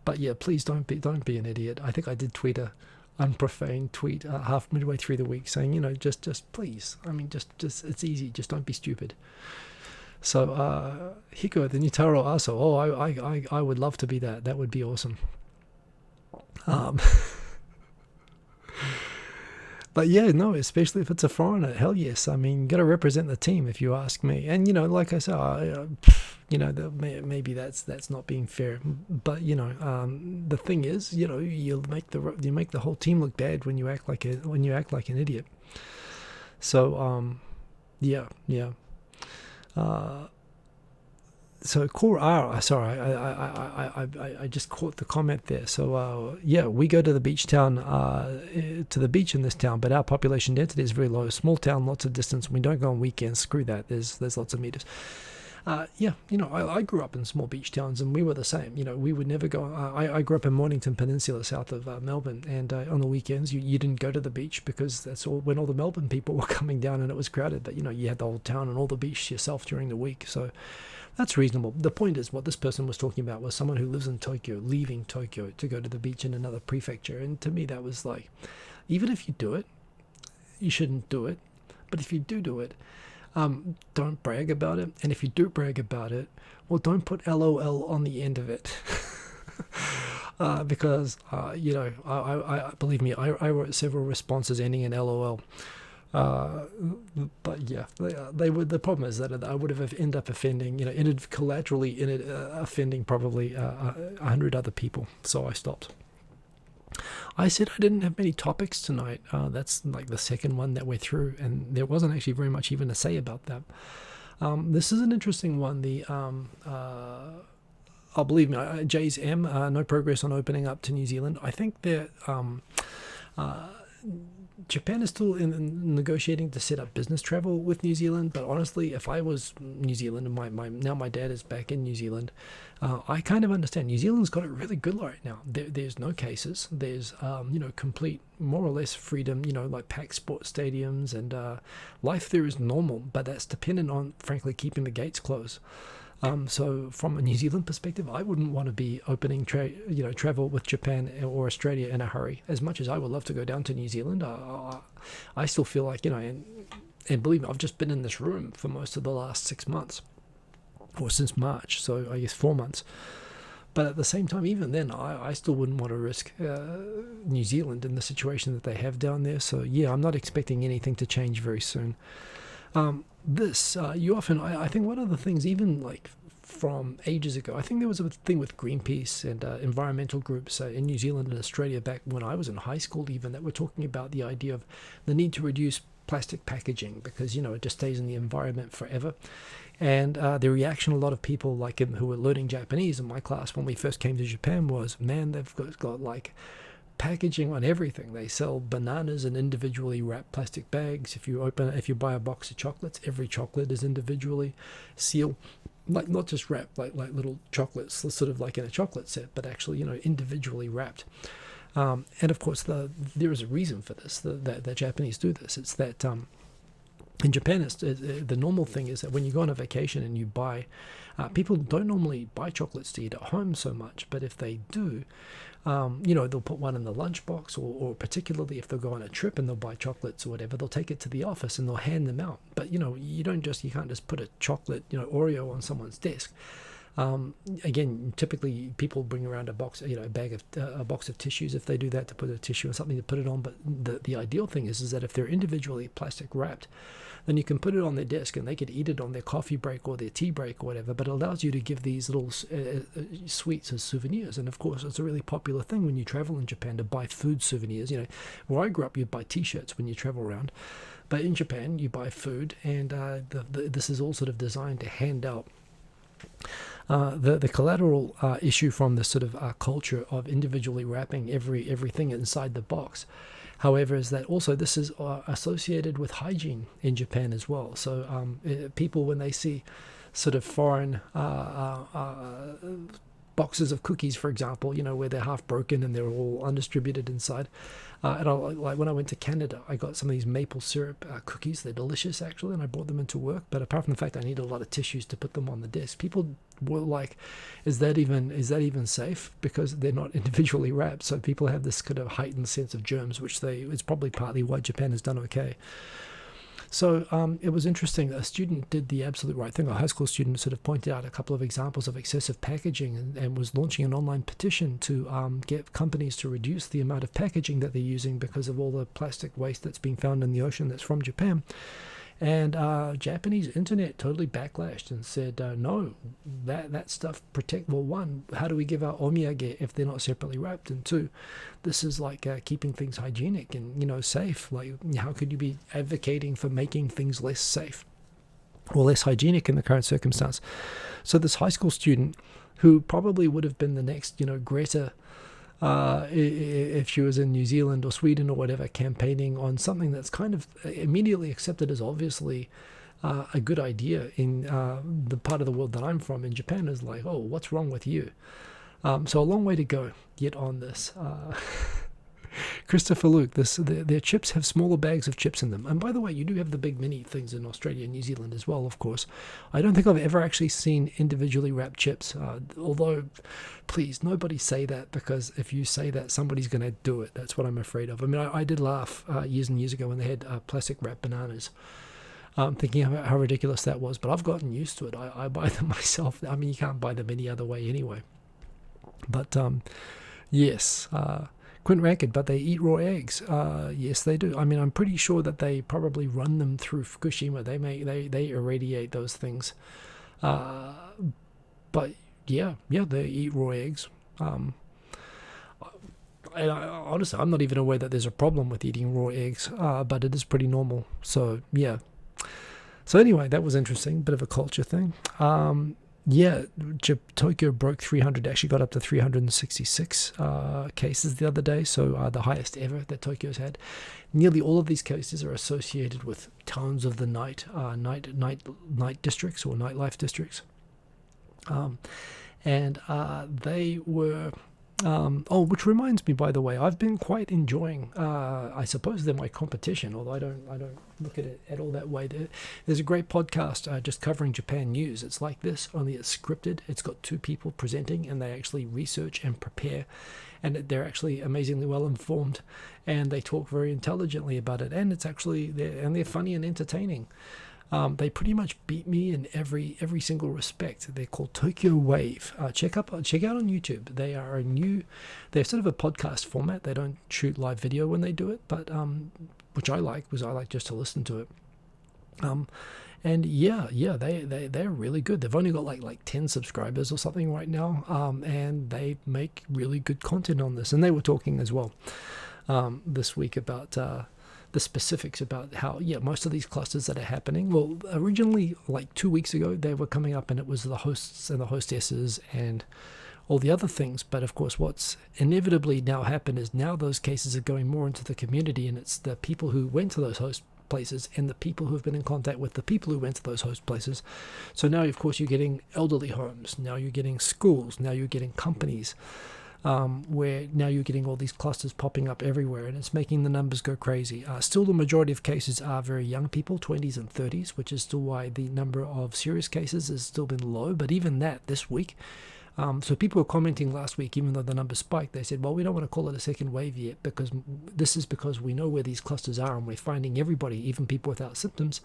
But yeah, please don't be an idiot. I think I did tweet a unprofane tweet midway through the week saying, just please. I mean, just it's easy. Just don't be stupid. So Hiko, the Nitaro Aso. Oh, I would love to be that. That would be awesome. But yeah, no, especially if it's a foreigner, hell yes. I mean, got to represent the team if you ask me. And like I said, maybe that's not being fair. But the thing is, you make the whole team look bad when you act like an idiot. So yeah. So core R, sorry, I just caught the comment there. So yeah, we go to the beach town, to the beach in this town, but our population density is very low. Small town, lots of distance. We don't go on weekends. Screw that. There's lots of meters. Yeah, I grew up in small beach towns, and we were the same. We would never go. I grew up in Mornington Peninsula, south of Melbourne, and on the weekends you didn't go to the beach because that's when all the Melbourne people were coming down and it was crowded. But you had the whole town and all the beach to yourself during the week, so that's reasonable. The point is, what this person was talking about was someone who lives in Tokyo, leaving Tokyo to go to the beach in another prefecture, and to me that was like, even if you do it, you shouldn't do it. But if you do it, don't brag about it. And if you do brag about it, well, don't put LOL on the end of it. Because, I believe me, I wrote several responses ending in LOL. But yeah, they would. The problem is that I would have ended up offending, offending probably 100 other people. So I stopped. I said I didn't have many topics tonight. That's like the second one that we're through, and there wasn't actually very much even to say about that. This is an interesting one. Believe me, Jay's M, no progress on opening up to New Zealand. I think that Japan is still in negotiating to set up business travel with New Zealand, but honestly, if I was New Zealand and now my dad is back in New Zealand, I kind of understand. New Zealand's got it really good right now. There's no cases. There's complete, more or less freedom. Like packed sports stadiums, and life there is normal, but that's dependent on, frankly, keeping the gates closed. So from a New Zealand perspective, I wouldn't want to be opening travel with Japan or Australia in a hurry. As much as I would love to go down to New Zealand, I still feel like, and believe me, I've just been in this room for most of the last 6 months, or since March, so I guess 4 months. But at the same time, even then, I still wouldn't want to risk New Zealand in the situation that they have down there. So yeah, I'm not expecting anything to change very soon. I think one of the things, even like from ages ago, I think there was a thing with Greenpeace and environmental groups in New Zealand and Australia back when I was in high school even, that were talking about the idea of the need to reduce plastic packaging because, it just stays in the environment forever. And the reaction a lot of people who were learning Japanese in my class when we first came to Japan was, man, they've got like packaging on everything. They sell bananas in individually wrapped plastic bags. If you buy a box of chocolates, every chocolate is individually sealed, like not just wrapped like little chocolates, sort of like in a chocolate set, but actually individually wrapped. And of course, there is a reason for this. The Japanese do this. It's that in Japan, the normal thing is that when you go on a vacation and you buy, people don't normally buy chocolates to eat at home so much, but if they do, they'll put one in the lunchbox, or particularly if they'll go on a trip and they'll buy chocolates or whatever, they'll take it to the office and they'll hand them out. But you can't just put a chocolate, Oreo on someone's desk. Again, typically people bring around a box, a box of tissues if they do that, to put a tissue or something to put it on. But the ideal thing is that if they're individually plastic wrapped, then you can put it on their desk and they could eat it on their coffee break or their tea break or whatever. But it allows you to give these little sweets as souvenirs. And of course, it's a really popular thing when you travel in Japan to buy food souvenirs. Where I grew up, you'd buy T-shirts when you travel around. But in Japan, you buy food, and this is all sort of designed to hand out. The collateral issue from this sort of culture of individually wrapping everything inside the box, however, is that also this is associated with hygiene in Japan as well. So people, when they see sort of foreign boxes of cookies, for example, where they're half broken and they're all undistributed inside. And when I went to Canada, I got some of these maple syrup cookies. They're delicious, actually, and I brought them into work. But apart from the fact I needed a lot of tissues to put them on the desk, people were like, is that even safe? Because they're not individually wrapped. So people have this kind of heightened sense of germs, it's probably partly why Japan has done okay. So it was interesting. A student did the absolute right thing. A high school student sort of pointed out a couple of examples of excessive packaging and was launching an online petition to get companies to reduce the amount of packaging that they're using because of all the plastic waste that's being found in the ocean that's from Japan. And Japanese internet totally backlashed and said, no, that stuff well, one, how do we give out omiyage if they're not separately wrapped? And two, this is like keeping things hygienic and, safe. Like, how could you be advocating for making things less safe or less hygienic in the current circumstance? So this high school student, who probably would have been the next, Greta, if she was in New Zealand or Sweden or whatever, campaigning on something that's kind of immediately accepted as obviously a good idea in the part of the world that I'm from, in Japan, is like, oh, what's wrong with you? So a long way to go yet on this. Christopher Luke, their chips have smaller bags of chips in them. And by the way, you do have the big mini things in Australia and New Zealand as well, of course. I don't think I've ever actually seen individually wrapped chips, although, please, nobody say that, because if you say that, somebody's going to do it. That's what I'm afraid of. I mean, I did laugh years and years ago when they had plastic wrapped bananas, thinking about how ridiculous that was, but I've gotten used to it. I buy them myself. I mean, you can't buy them any other way anyway. But, yes, Quint Ranked, but they eat raw eggs. Yes, they do. I mean, I'm pretty sure that they probably run them through Fukushima. They irradiate those things. But yeah, they eat raw eggs. Honestly, I'm not even aware that there's a problem with eating raw eggs, but it is pretty normal. So yeah. So anyway, that was interesting. Bit of a culture thing. Yeah, Tokyo broke 300, actually got up to 366 cases the other day, so the highest ever that Tokyo's had. Nearly all of these cases are associated with towns of the night districts or nightlife districts. And they were... which reminds me, by the way, I've been quite enjoying, I suppose they're my competition, although I don't look at it at all that way. There's a great podcast just covering Japan news. It's like this, only it's scripted. It's got two people presenting, and they actually research and prepare, and they're actually amazingly well informed, and they talk very intelligently about it, and they're funny and entertaining. They pretty much beat me in every single respect. They're called Tokyo Wave. Check out on YouTube. They're sort of a podcast format. They don't shoot live video when they do it, but which I like, because I like just to listen to it. And they're really good. They've only got like 10 subscribers or something right now, and they make really good content on this. And they were talking as well this week about the specifics about how, most of these clusters that are happening. Well, originally, like 2 weeks ago, they were coming up, and it was the hosts and the hostesses and all the other things. But of course, what's inevitably now happened is now those cases are going more into the community, and it's the people who went to those host places and the people who have been in contact with the people who went to those host places. So now, of course, you're getting elderly homes. Now you're getting schools. Now you're getting companies. Where now you're getting all these clusters popping up everywhere, and it's making the numbers go crazy. Still, the majority of cases are very young people, 20s and 30s, which is still why the number of serious cases has still been low. But even that this week, so people were commenting last week, even though the numbers spiked, they said, well, we don't want to call it a second wave yet, because we know where these clusters are, and we're finding everybody, even people without symptoms,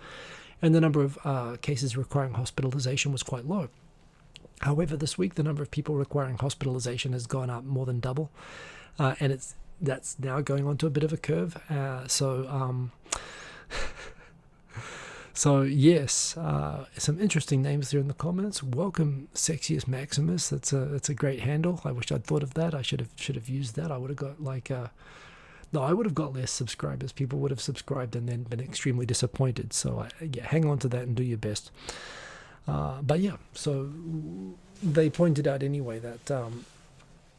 and the number of cases requiring hospitalization was quite low. However, this week, the number of people requiring hospitalization has gone up more than double, and that's now going on to a bit of a curve. So yes, some interesting names there in the comments. Welcome, Sexiest Maximus. That's a great handle. I wish I'd thought of that. I should have used that. I would have got I would have got less subscribers. People would have subscribed and then been extremely disappointed. So hang on to that and do your best. But yeah, so they pointed out anyway that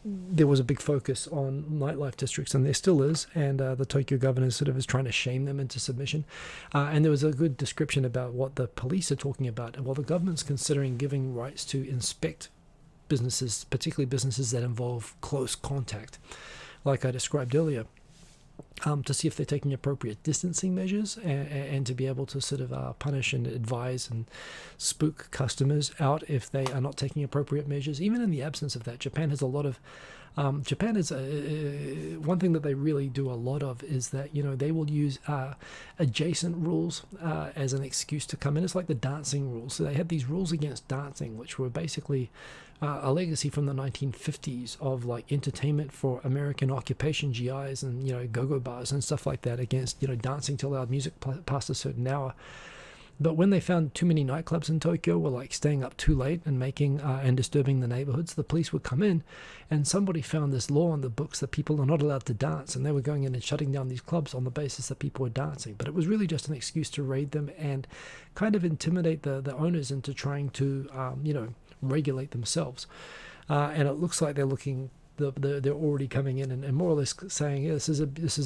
there was a big focus on nightlife districts, and there still is, and the Tokyo governor sort of is trying to shame them into submission. And there was a good description about what the police are talking about. Well, the government's considering giving rights to inspect businesses, particularly businesses that involve close contact, like I described earlier. To see if they're taking appropriate distancing measures, and to be able to sort of punish and advise and spook customers out if they are not taking appropriate measures. Even in the absence of that, Japan has a lot of... Japan is one thing that they really do a lot of is that, they will use adjacent rules as an excuse to come in. It's like the dancing rules. So they had these rules against dancing, which were basically a legacy from the 1950s of like entertainment for American occupation GIs and, go-go bars and stuff like that against, dancing to loud music past a certain hour. But when they found too many nightclubs in Tokyo were like staying up too late and making and disturbing the neighborhoods, the police would come in, and somebody found this law on the books that people are not allowed to dance, and they were going in and shutting down these clubs on the basis that people were dancing. But it was really just an excuse to raid them and kind of intimidate the owners into trying to regulate themselves. And it looks like they're already coming in and more or less saying, yeah, this is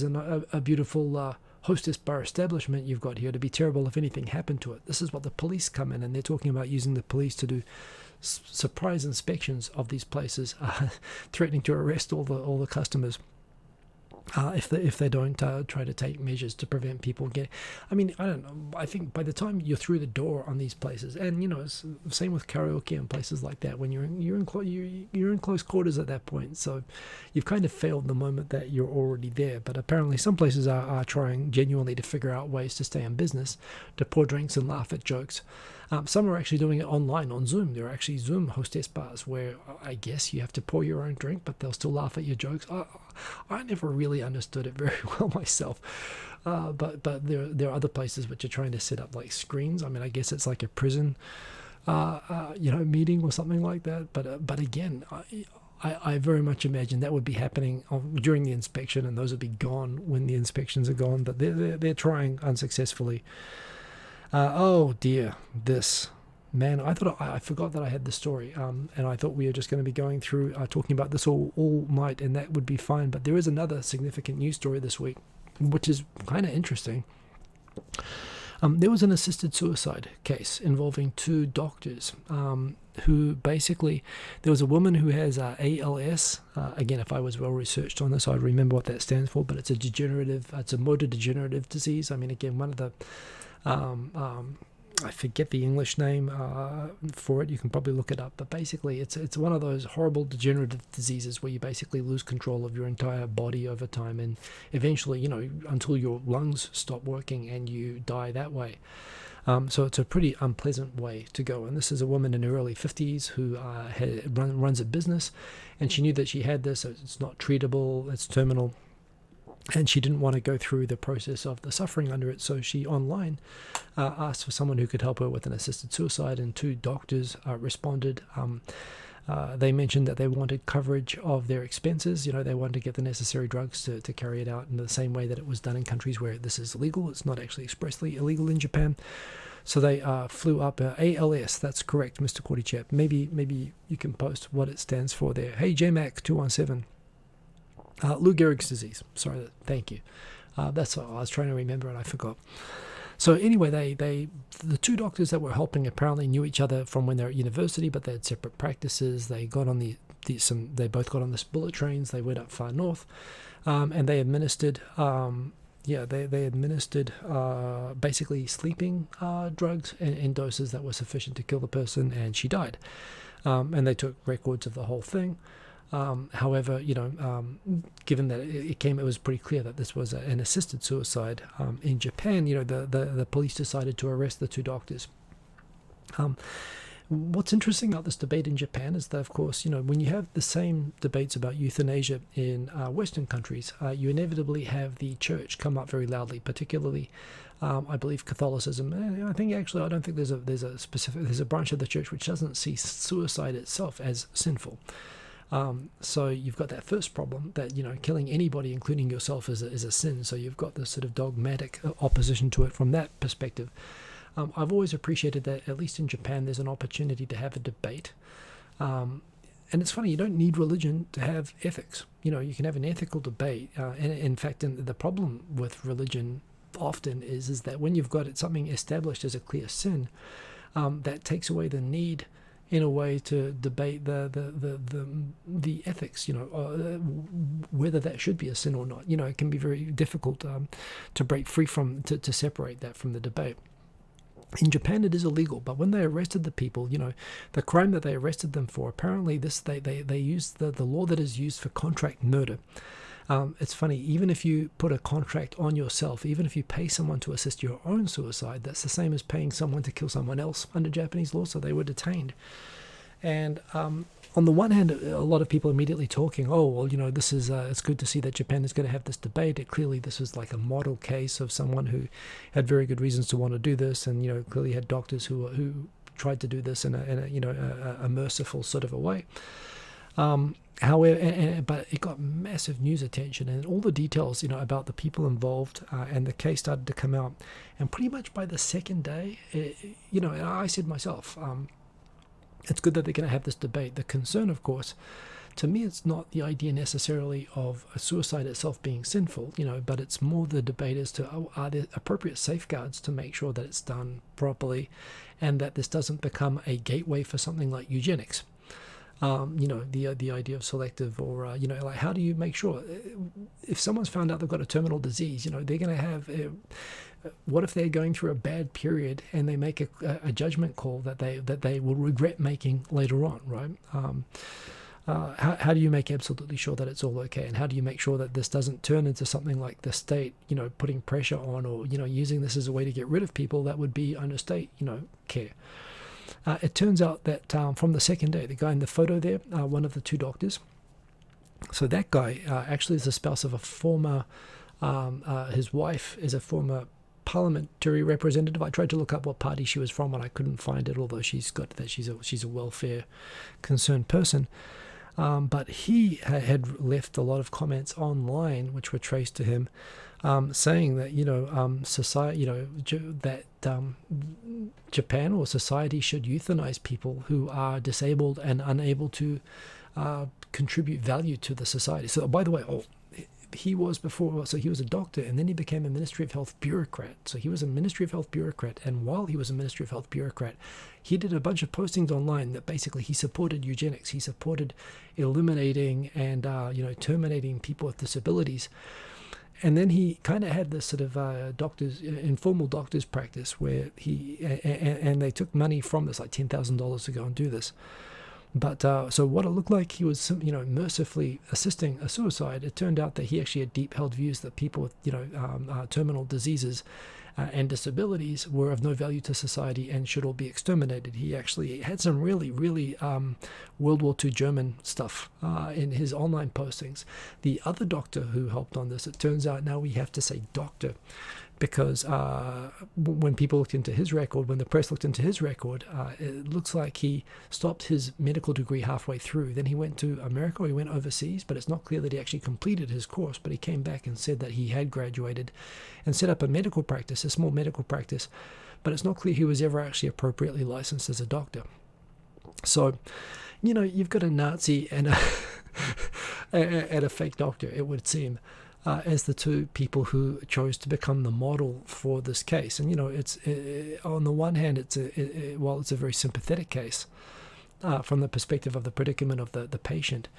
a beautiful hostess bar establishment you've got here. To be terrible if anything happened to it. This is what the police come in, and they're talking about using the police to do surprise inspections of these places, threatening to arrest all the customers if they don't try to take measures to prevent people getting. I mean, I don't know. I think by the time you're through the door on these places, and it's the same with karaoke and places like that, when you're in close quarters at that point, so you've kind of failed the moment that you're already there. But apparently, some places are trying genuinely to figure out ways to stay in business, to pour drinks and laugh at jokes. Some are actually doing it online on Zoom. There are actually Zoom hostess bars where I guess you have to pour your own drink, but they'll still laugh at your jokes. I never really understood it very well myself. But there are other places which are trying to set up like screens. I mean, I guess it's like a prison, meeting or something like that. But again, I very much imagine that would be happening during the inspection, and those would be gone when the inspections are gone. But they're trying unsuccessfully. Oh dear, this man! I forgot that I had this story, and I thought we were just going to be going through talking about this all night, and that would be fine. But there is another significant news story this week, which is kind of interesting. There was an assisted suicide case involving two doctors who basically, there was a woman who has ALS. Again, if I was well researched on this, I'd remember what that stands for, but it's a motor degenerative disease. I mean, again, one of the I forget the English name for it. You can probably look it up. But basically, it's one of those horrible degenerative diseases where you basically lose control of your entire body over time, and eventually, until your lungs stop working and you die that way. So it's a pretty unpleasant way to go. And this is a woman in her early 50s who runs a business, and she knew that she had this. It's not treatable. It's terminal. And she didn't want to go through the process of the suffering under it, so she online asked for someone who could help her with an assisted suicide, and two doctors responded. They mentioned that they wanted coverage of their expenses. They wanted to get the necessary drugs to carry it out in the same way that it was done in countries where this is illegal. It's not actually expressly illegal in Japan. So they flew up ALS. That's correct, Mr. Kordychap. Maybe you can post what it stands for there. Hey, JMac217. Lou Gehrig's disease. Sorry, thank you. That's what I was trying to remember and I forgot. So anyway, the two doctors that were helping apparently knew each other from when they were at university, but they had separate practices. They got on they both got on the bullet trains. They went up far north, and they administered they administered basically sleeping drugs in doses that were sufficient to kill the person, and she died. And they took records of the whole thing. However, given that it was pretty clear that this was an assisted suicide in Japan, the police decided to arrest the two doctors. What's interesting about this debate in Japan is that, of course, when you have the same debates about euthanasia in Western countries, you inevitably have the church come up very loudly, particularly, I believe, Catholicism. And I don't think there's a branch of the church which doesn't see suicide itself as sinful. So you've got that first problem that, killing anybody, including yourself, is a sin. So you've got this sort of dogmatic opposition to it from that perspective. I've always appreciated that, at least in Japan, there's an opportunity to have a debate. And it's funny, you don't need religion to have ethics. You can have an ethical debate. And in fact, the problem with religion often is that when you've got something established as a clear sin, that takes away the need in a way to debate the ethics, whether that should be a sin or not. It can be very difficult to break free to separate that from the debate. In Japan, it is illegal, but when they arrested the people, the crime that they arrested them for, apparently they used the law that is used for contract murder. It's funny, even if you put a contract on yourself, even if you pay someone to assist your own suicide, that's the same as paying someone to kill someone else under Japanese law, so they were detained. And on the one hand, a lot of people immediately talking, oh, well, this is, it's good to see that Japan is going to have this debate. Clearly, this was like a model case of someone who had very good reasons to want to do this, and, clearly had doctors who tried to do this in a merciful sort of a way. However, but it got massive news attention, and all the details, about the people involved, and the case started to come out. And pretty much by the second day, and I said myself, it's good that they're going to have this debate. The concern, of course, to me, it's not the idea necessarily of a suicide itself being sinful, but it's more the debate as to, are there appropriate safeguards to make sure that it's done properly, and that this doesn't become a gateway for something like eugenics. The idea of selective, or like, how do you make sure if someone's found out they've got a terminal disease, they're going to have what if they're going through a bad period and they make a judgment call that they will regret making later on, right? How do you make absolutely sure that it's all okay, and how do you make sure that this doesn't turn into something like the state, putting pressure on, or using this as a way to get rid of people that would be under state, care? It turns out that from the second day, the guy in the photo there, one of the two doctors, so that guy actually is the spouse of a former, his wife is a former parliamentary representative. I tried to look up what party she was from, and I couldn't find it, although she's got that she's a welfare concerned person. But he had left a lot of comments online which were traced to him, saying that society, that Japan or society should euthanize people who are disabled and unable to contribute value to the society. So, by the way, he was before, so he was a doctor, and then he became a Ministry of Health bureaucrat. So he was a Ministry of Health bureaucrat, and while he was a Ministry of Health bureaucrat, he did a bunch of postings online that basically he supported eugenics. He supported eliminating and terminating people with disabilities. And then he kind of had this sort of informal doctor's practice where and they took money from this, like $10,000 to go and do this. But so what it looked like, he was, mercifully assisting a suicide. It turned out that he actually had deep-held views that people with, terminal diseases and disabilities were of no value to society and should all be exterminated. He actually had some really, really World War II German stuff in his online postings. The other doctor who helped on this, it turns out now we have to say doctor, because when people looked into his record, when the press looked into his record, it looks like he stopped his medical degree halfway through. Then he went to America, or he went overseas, but it's not clear that he actually completed his course. But he came back and said that he had graduated and set up a medical practice, a small medical practice, but it's not clear he was ever actually appropriately licensed as a doctor. So, you've got a Nazi and a fake doctor, it would seem, as the two people who chose to become the model for this case. And it's on the one hand, while it's a very sympathetic case from the perspective of the predicament of the patient,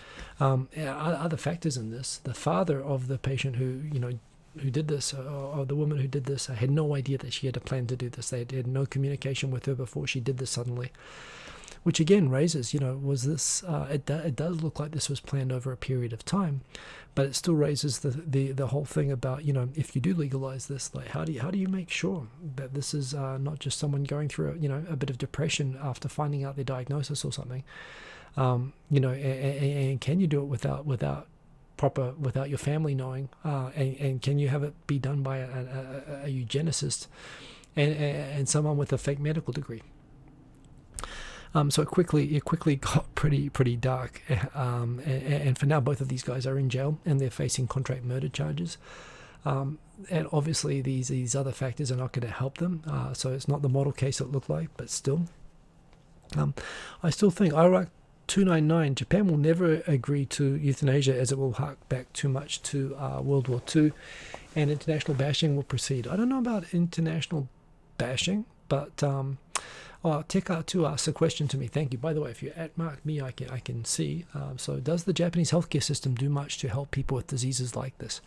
other factors in this. The father of the patient who did this, or the woman who did this, had no idea that she had a plan to do this. They had no communication with her before she did this suddenly. Which again raises, was this? It does look like this was planned over a period of time, but it still raises the whole thing about, if you do legalize this, like how do you make sure that this is not just someone going through a bit of depression after finding out their diagnosis or something, and can you do it without your family knowing, and can you have it be done by a eugenicist and someone with a fake medical degree? So it quickly got pretty dark, and for now both of these guys are in jail and they're facing contract murder charges. And obviously these other factors are not going to help them. So it's not the model case it looked like, but still, I still think IRAC 299, Japan will never agree to euthanasia, as it will hark back too much to World War II, and international bashing will proceed. I don't know about international bashing, but Teka2 asked a question to me. Thank you. By the way, if you @mark me, I can see. So does the Japanese healthcare system do much to help people with diseases like this?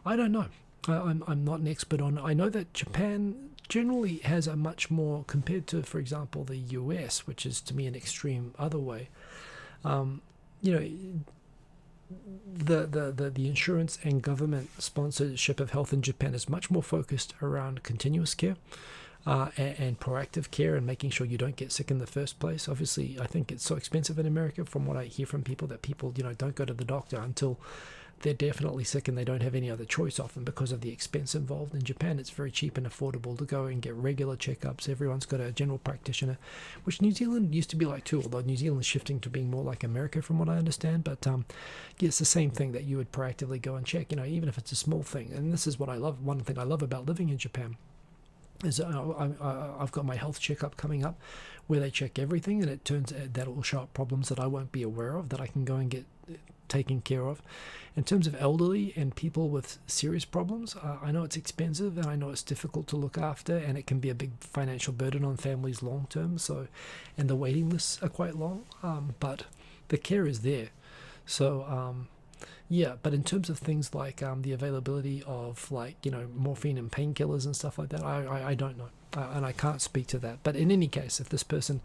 I don't know. I'm not an expert on it. I know that Japan generally has a much more, compared to, for example, the US, which is to me an extreme other way. The insurance and government sponsorship of health in Japan is much more focused around continuous care. and proactive care and making sure you don't get sick in the first place. Obviously, I think it's so expensive in America, from what I hear from people, that people, don't go to the doctor until they're definitely sick and they don't have any other choice, often because of the expense involved. In Japan, it's very cheap and affordable to go and get regular checkups. Everyone's got a general practitioner, which New Zealand used to be like too, although New Zealand's shifting to being more like America from what I understand. But it's the same thing, that you would proactively go and check, even if it's a small thing. And this is what I love. One thing I love about living in Japan is I've got my health checkup coming up, where they check everything, and it turns out that it will show up problems that I won't be aware of, that I can go and get taken care of. In terms of elderly and people with serious problems, I know it's expensive, and I know it's difficult to look after, and it can be a big financial burden on families long term. So, and the waiting lists are quite long, but the care is there. So yeah, but in terms of things like the availability of morphine and painkillers and stuff like that, I don't know, and I can't speak to that. But in any case, if this person,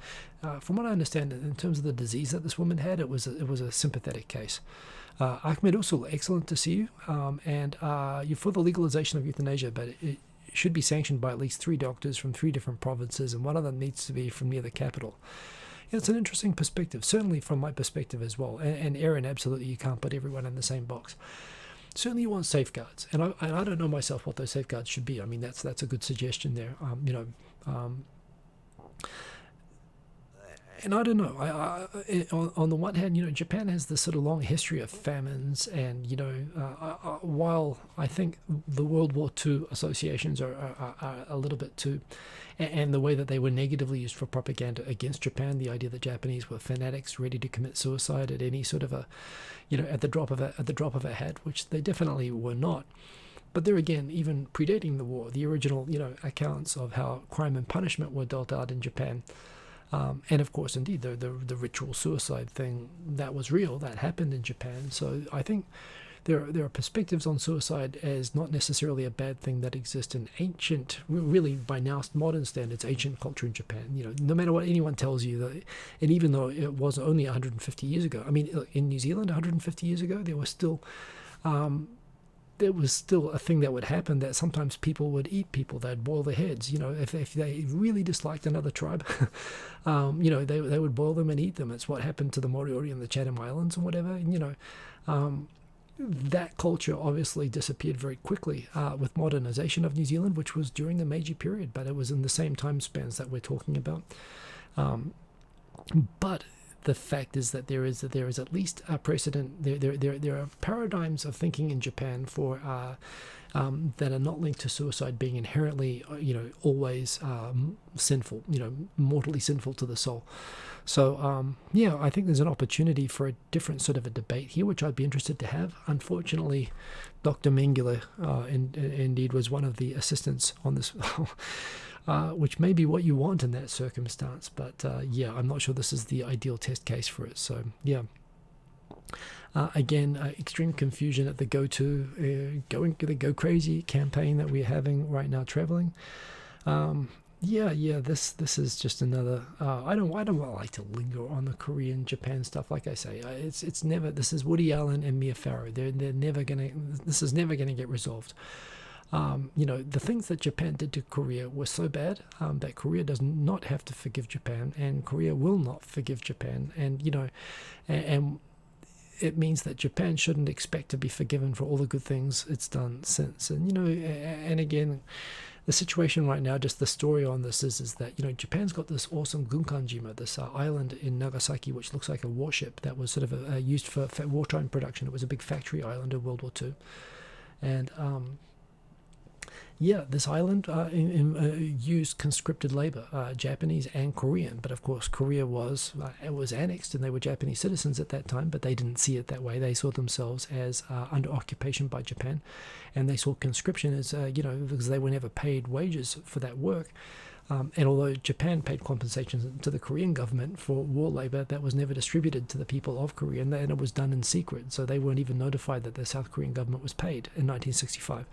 from what I understand, in terms of the disease that this woman had, it was a sympathetic case. Ahmed Usul, excellent to see you, and you're for the legalization of euthanasia, but it should be sanctioned by at least 3 doctors from 3 different provinces, and one of them needs to be from near the capital. It's an interesting perspective, certainly from my perspective as well. And Aaron, absolutely, you can't put everyone in the same box. Certainly you want safeguards, and I don't know myself what those safeguards should be. I mean, that's a good suggestion there. And I don't know. On the one hand, Japan has this sort of long history of famines, and while I think the World War II associations are a little bit too, and the way that they were negatively used for propaganda against Japan, the idea that Japanese were fanatics ready to commit suicide at any sort of at the drop of a hat, which they definitely were not. But there again, even predating the war, the original accounts of how crime and punishment were dealt out in Japan. And of course, indeed, the ritual suicide thing, that was real, that happened in Japan. So I think there are perspectives on suicide as not necessarily a bad thing that exists in ancient, really by now modern standards, ancient culture in Japan. No matter what anyone tells you, and even though it was only 150 years ago, I mean, in New Zealand 150 years ago, there was still a thing that would happen, that sometimes people would eat people. They'd boil their heads. If they really disliked another tribe, they would boil them and eat them. It's what happened to the Moriori in the Chatham Islands and whatever. That culture obviously disappeared very quickly with modernization of New Zealand, which was during the Meiji period, but it was in the same time spans that we're talking about. But the fact is that there is at least a precedent. There are paradigms of thinking in Japan for that are not linked to suicide being inherently, always sinful, mortally sinful to the soul. So I think there's an opportunity for a different sort of a debate here, which I'd be interested to have. Unfortunately, Dr. Mengele indeed was one of the assistants on this. Which may be what you want in that circumstance, but I'm not sure this is the ideal test case for it. So again, extreme confusion at the Go Crazy campaign that we're having right now traveling. This is just another. I don't like to linger on the Korean Japan stuff. Like I say, it's never. This is Woody Allen and Mia Farrow. They're never gonna. This is never gonna get resolved. The things that Japan did to Korea were so bad that Korea does not have to forgive Japan, and Korea will not forgive Japan. And it means that Japan shouldn't expect to be forgiven for all the good things it's done since. And again, the situation right now, just the story on this is that Japan's got this awesome Gunkanjima, this island in Nagasaki, which looks like a warship that was sort of used for wartime production. It was a big factory island in World War II, and this island used conscripted labor, Japanese and Korean. But of course, Korea was annexed, and they were Japanese citizens at that time. But they didn't see it that way. They saw themselves as under occupation by Japan, and they saw conscription as because they were never paid wages for that work. And although Japan paid compensation to the Korean government for war labor, that was never distributed to the people of Korea, and it was done in secret. So they weren't even notified that the South Korean government was paid in 1965.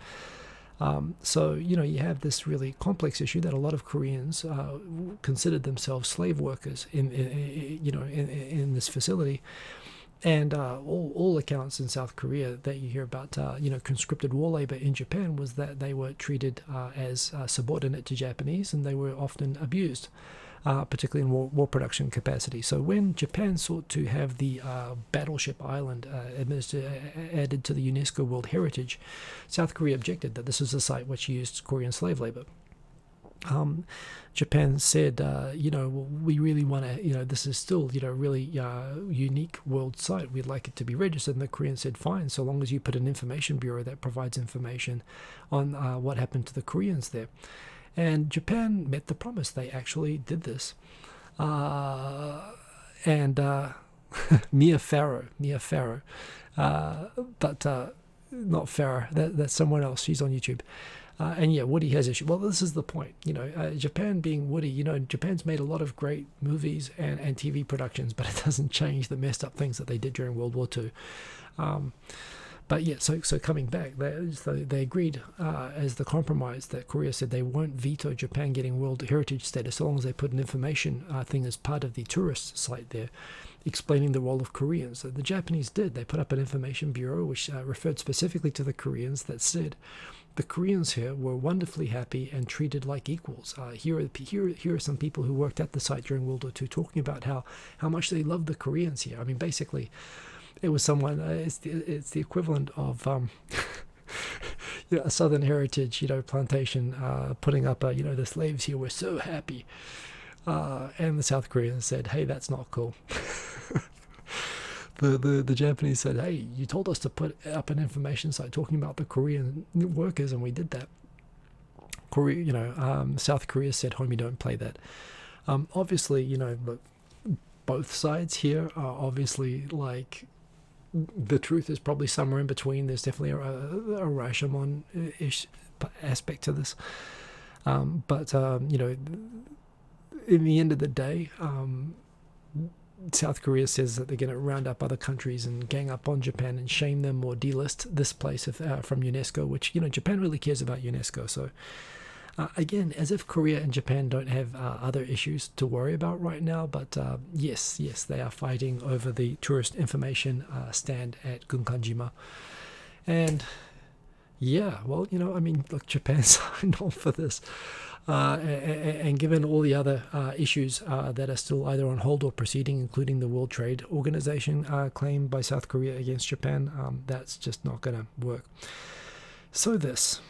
So you have this really complex issue that a lot of Koreans considered themselves slave workers in this facility, And all accounts in South Korea that you hear about, conscripted war labor in Japan was that they were treated as subordinate to Japanese, and they were often abused, particularly in war production capacity. So when Japan sought to have the Battleship Island added to the UNESCO World Heritage, South Korea objected that this is a site which used Korean slave labor. Japan said, we really want to, this is still, really unique world site. We'd like it to be registered. And the Koreans said, fine, so long as you put an information bureau that provides information on what happened to the Koreans there. And Japan met the promise. They actually did this. And Mia Farrow, but not Farrow, that's someone else. She's on YouTube. And yeah, Woody has issues. Well, this is the point. Japan being Woody, Japan's made a lot of great movies and TV productions, but it doesn't change the messed up things that they did during World War II. But yeah, so coming back, they agreed as the compromise that Korea said they won't veto Japan getting World Heritage status so long as they put an information thing as part of the tourist site there, explaining the role of Koreans. So the Japanese did. They put up an information bureau which referred specifically to the Koreans that said, the Koreans here were wonderfully happy and treated like equals. Here are some people who worked at the site during World War II talking about how much they loved the Koreans here. I mean, basically, it was someone. It's the equivalent of a Southern Heritage, plantation putting up the slaves here were so happy, and the South Koreans said, hey, that's not cool. The Japanese said, hey, you told us to put up an information site talking about the Korean workers, and we did that. South Korea said, homie, don't play that. Obviously, look, both sides here are obviously like, the truth is probably somewhere in between. There's definitely a Rashomon-ish aspect to this. But in the end of the day, South Korea says that they're going to round up other countries and gang up on Japan and shame them or delist this place from UNESCO, which, Japan really cares about UNESCO. So, again, as if Korea and Japan don't have other issues to worry about right now. But yes, they are fighting over the tourist information stand at Gunkanjima. And yeah, well, look, Japan signed on for this. And given all the other issues that are still either on hold or proceeding, including the World Trade Organization claim by South Korea against Japan, that's just not going to work. So this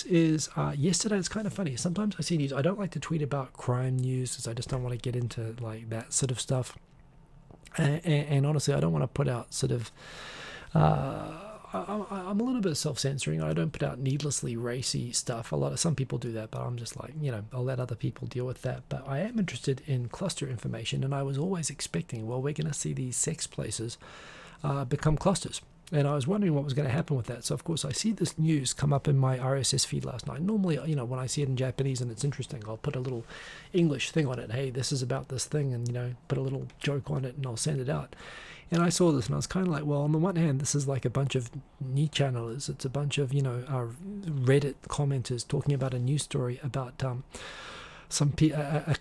is yesterday. It's kind of funny. Sometimes I see news. I don't like to tweet about crime news because I just don't want to get into like that sort of stuff. And honestly, I don't want to put out sort of. I'm a little bit self-censoring. I don't put out needlessly racy stuff. Some people do that, but I'm just like, I'll let other people deal with that. But I am interested in cluster information, and I was always expecting, well, we're going to see these sex places become clusters. And I was wondering what was going to happen with that. So, of course, I see this news come up in my RSS feed last night. Normally, when I see it in Japanese and it's interesting, I'll put a little English thing on it. Hey, this is about this thing, and, put a little joke on it, and I'll send it out. And I saw this, and I was kind of like, well, on the one hand, this is like a bunch of news channelers. It's a bunch of, Reddit commenters talking about a news story about a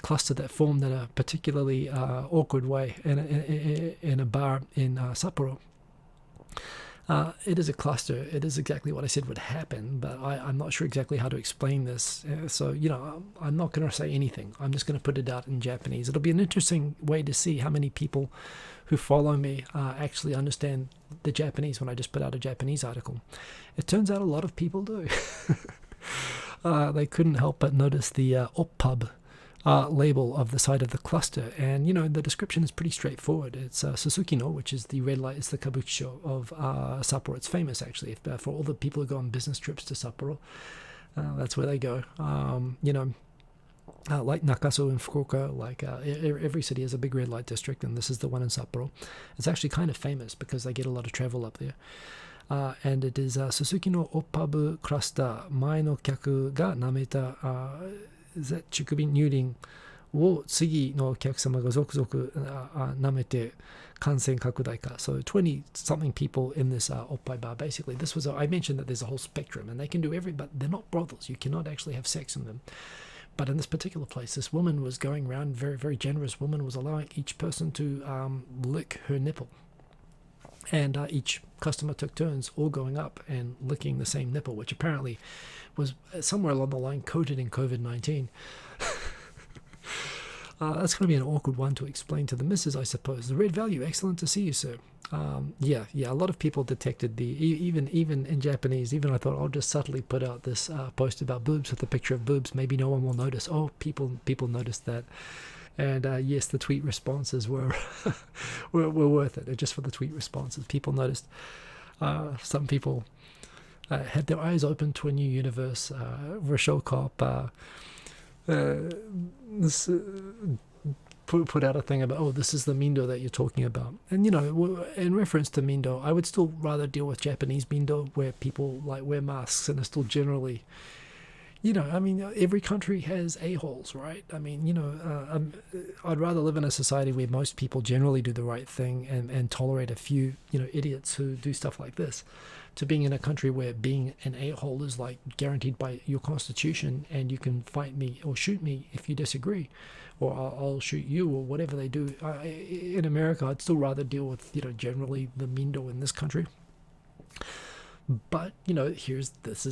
cluster that formed in a particularly awkward way in a bar in Sapporo. It is a cluster. It is exactly what I said would happen, but I'm not sure exactly how to explain this. So, I'm not going to say anything. I'm just going to put it out in Japanese. It'll be an interesting way to see how many people who follow me actually understand the Japanese when I just put out a Japanese article. It turns out a lot of people do. They couldn't help but notice the oppub label of the side of the cluster, and the description is pretty straightforward. It's Suzuki-no, which is the red light. It's the kabuki-show of Sapporo. It's famous actually for all the people who go on business trips to Sapporo. That's where they go. Like Nakasu in Fukuoka, like every city has a big red light district, and this is the one in Sapporo. It's actually kind of famous because they get a lot of travel up there. And it is Suzuki no Oppabu cluster. Mae no kyaku ga nameta 乳首乳輪を次のお客様が続々舐めて感染拡大化. So 20 something people in this oppai bar. Basically, this was I mentioned that there's a whole spectrum, and they can do but they're not brothels. You cannot actually have sex in them. But in this particular place, this woman was going around, very, very generous woman, was allowing each person to lick her nipple. And each customer took turns all going up and licking the same nipple, which apparently was somewhere along the line coded in COVID-19. That's going to be an awkward one to explain to the missus, I suppose. The red value, excellent to see you, sir. Yeah, a lot of people detected even in Japanese. Even I thought I'll just subtly put out this post about boobs with a picture of boobs. Maybe no one will notice. Oh, people noticed that. And yes, the tweet responses were were worth it. Just for the tweet responses, people noticed. Some people had their eyes open to a new universe. Rochelle Kopp put out a thing about, oh, this is the Mindo that you're talking about. And, in reference to Mindo, I would still rather deal with Japanese Mindo, where people like wear masks and are still generally, every country has a-holes, right? I'd rather live in a society where most people generally do the right thing and tolerate a few, idiots who do stuff like this, to being in a country where being an a-hole is like guaranteed by your constitution, and you can fight me or shoot me if you disagree, or I'll shoot you, or whatever they do. In America, I'd still rather deal with, generally the Mindo in this country. But, this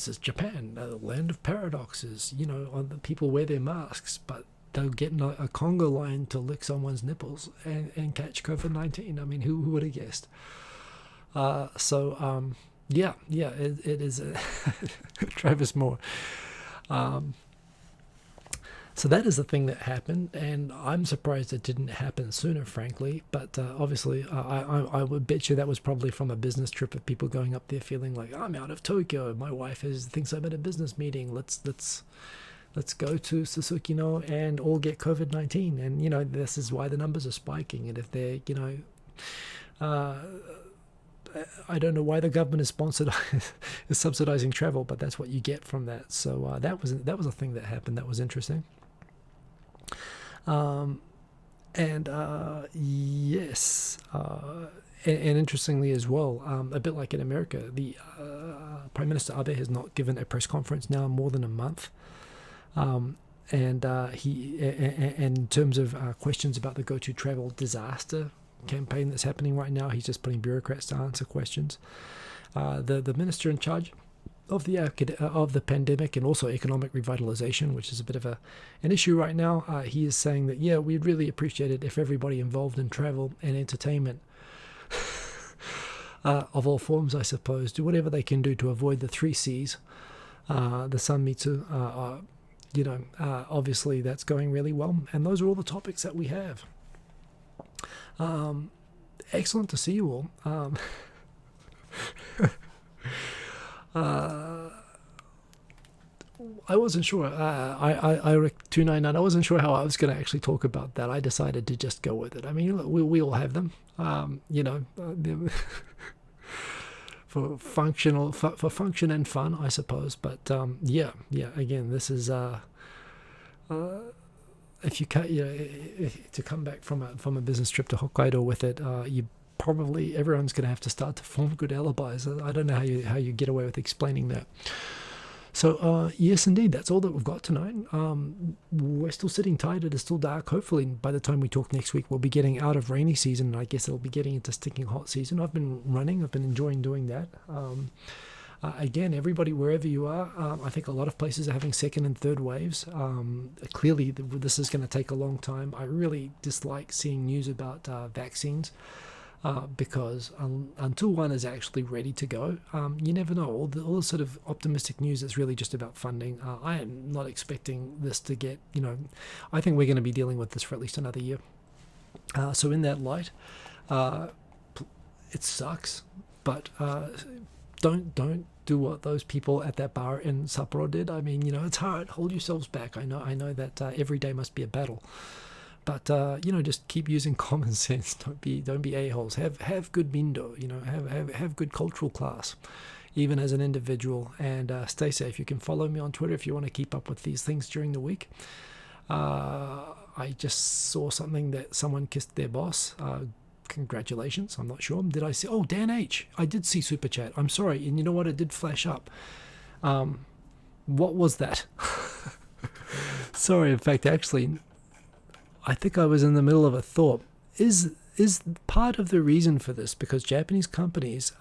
is Japan, a land of paradoxes. The people wear their masks, but they'll get in a conga line to lick someone's nipples and catch COVID-19. Who would have guessed? It is Travis Moore. So that is the thing that happened, and I'm surprised it didn't happen sooner, frankly. But obviously, I would bet you that was probably from a business trip of people going up there feeling like, I'm out of Tokyo. My wife thinks I'm at a business meeting. Let's go to Suzuki no and all get COVID-19. And this is why the numbers are spiking. And if they're I don't know why the government is subsidizing travel, but that's what you get from that. So that was a thing that happened that was interesting. Yes, and interestingly as well, a bit like in America, the Prime Minister Abe has not given a press conference now in more than a month. And in terms of questions about the Go To Travel disaster campaign that's happening right now, he's just putting bureaucrats to answer questions. The minister in charge of the pandemic and also economic revitalization, which is a bit of an issue right now, he is saying that we'd really appreciate it if everybody involved in travel and entertainment of all forms, I suppose, do whatever they can do to avoid the 3 C's, the Sanmitsu. Obviously that's going really well, and those are all the topics that we have. Excellent to see you all. I wasn't sure. I 299. I wasn't sure how I was going to actually talk about that. I decided to just go with it. Look, we all have them. For function and fun, I suppose. But again, this is if you to come back from a business trip to Hokkaido with it, everyone's going to have to start to form good alibis. I don't know how you get away with explaining that. So yes, indeed, that's all that we've got tonight. We're still sitting tight. It is still dark. Hopefully, by the time we talk next week, we'll be getting out of rainy season, and I guess it'll be getting into stinking hot season. I've been running. I've been enjoying doing that. Again, everybody, wherever you are, I think a lot of places are having second and third waves. Clearly, this is going to take a long time. I really dislike seeing news about vaccines. Because until one is actually ready to go, you never know. All the sort of optimistic news is really just about funding. I am not expecting this to get, I think we're going to be dealing with this for at least another year. So in that light, it sucks, but don't do what those people at that bar in Sapporo did. It's hard. Hold yourselves back. I know that every day must be a battle. But just keep using common sense. Don't be a-holes. Have good Mindo. Have good cultural class, even as an individual. And stay safe. You can follow me on Twitter if you want to keep up with these things during the week. I just saw something that someone kissed their boss. Congratulations. I'm not sure. Did I see? Oh, Dan H. I did see Super Chat. I'm sorry. And you know what? It did flash up. What was that? Sorry. In fact, actually, I think I was in the middle of a thought. is part of the reason for this because Japanese companies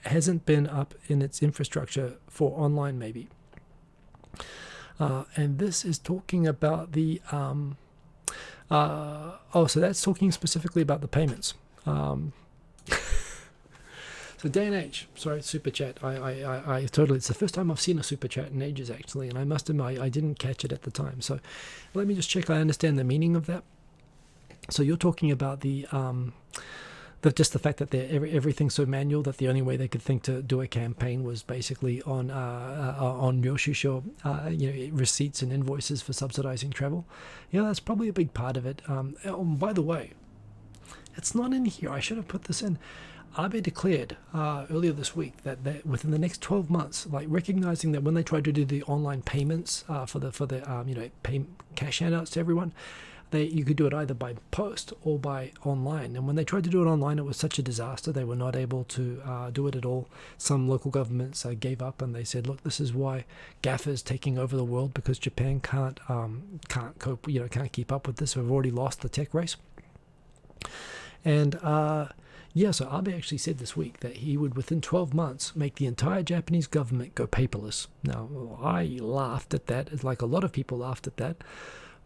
hasn't been up in its infrastructure for online maybe. And this is talking about the so that's talking specifically about the payments. So day and age, sorry, super chat. I totally, it's the first time I've seen a super chat in ages actually, and I must admit I didn't catch it at the time. So let me just check I understand the meaning of that. So you're talking about just the fact that everything's so manual that the only way they could think to do a campaign was basically on Yoshusho, receipts and invoices for subsidizing travel. Yeah, that's probably a big part of it. By the way, it's not in here. I should have put this in. Abe declared earlier this week that within the next 12 months, like recognizing that when they tried to do the online payments for the cash handouts to everyone, you could do it either by post or by online. And when they tried to do it online, it was such a disaster. They were not able to do it at all. Some local governments gave up and they said, look, this is why GAFA is taking over the world, because Japan can't cope, can't keep up with this. We've already lost the tech race. And so Abe actually said this week that he would, within 12 months, make the entire Japanese government go paperless. Now, I laughed at that, it's like a lot of people laughed at that.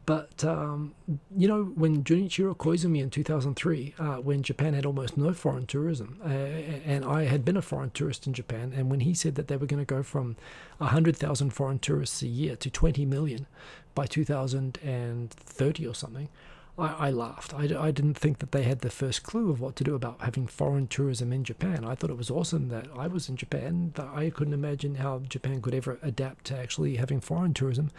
But, when Junichiro Koizumi in 2003, when Japan had almost no foreign tourism, and I had been a foreign tourist in Japan, and when he said that they were going to go from 100,000 foreign tourists a year to 20 million by 2030 or something, I laughed. I didn't think that they had the first clue of what to do about having foreign tourism in Japan. I thought it was awesome that I was in Japan, but I couldn't imagine how Japan could ever adapt to actually having foreign tourism.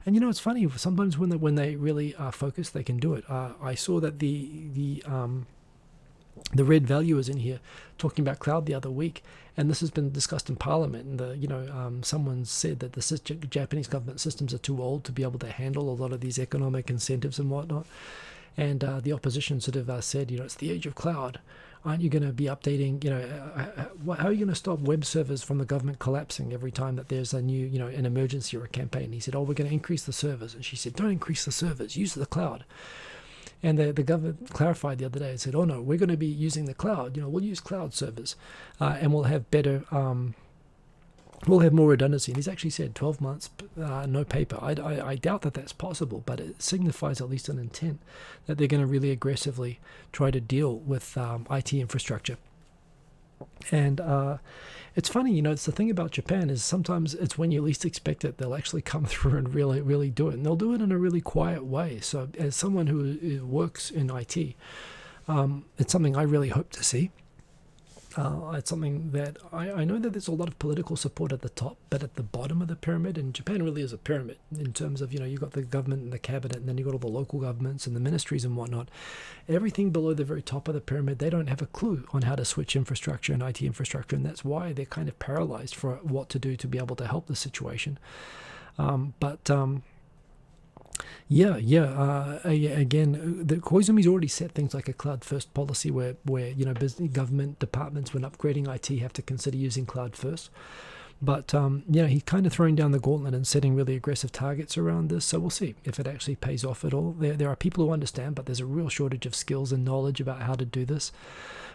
And it's funny, sometimes when they really focus, they can do it. I saw that the red value is in here talking about cloud the other week, and this has been discussed in Parliament. And someone said that the Japanese government systems are too old to be able to handle a lot of these economic incentives and whatnot. And the opposition sort of said, it's the age of cloud. Aren't you going to be updating? How are you going to stop web servers from the government collapsing every time that there's a new, an emergency or a campaign? He said, we're going to increase the servers. And she said, don't increase the servers, use the cloud. And the government clarified the other day and said, oh no, we're going to be using the cloud. We'll use cloud servers, and we'll have better, we'll have more redundancy. And he's actually said 12 months, no paper. I doubt that that's possible, but it signifies at least an intent that they're going to really aggressively try to deal with IT infrastructure. And it's funny, it's the thing about Japan is sometimes it's when you least expect it, they'll actually come through and really, really do it. And they'll do it in a really quiet way. So as someone who works in IT, it's something I really hope to see. It's something that I know that there's a lot of political support at the top, but at the bottom of the pyramid, and Japan really is a pyramid in terms of, you've got the government and the cabinet, and then you've got all the local governments and the ministries and whatnot. Everything below the very top of the pyramid, they don't have a clue on how to switch infrastructure and IT infrastructure, and that's why they're kind of paralyzed for what to do to be able to help the situation. Again, the Koizumi's already set things like a cloud-first policy where business government departments, when upgrading IT, have to consider using cloud first. But he's kind of throwing down the gauntlet and setting really aggressive targets around this. So we'll see if it actually pays off at all. There are people who understand, but there's a real shortage of skills and knowledge about how to do this.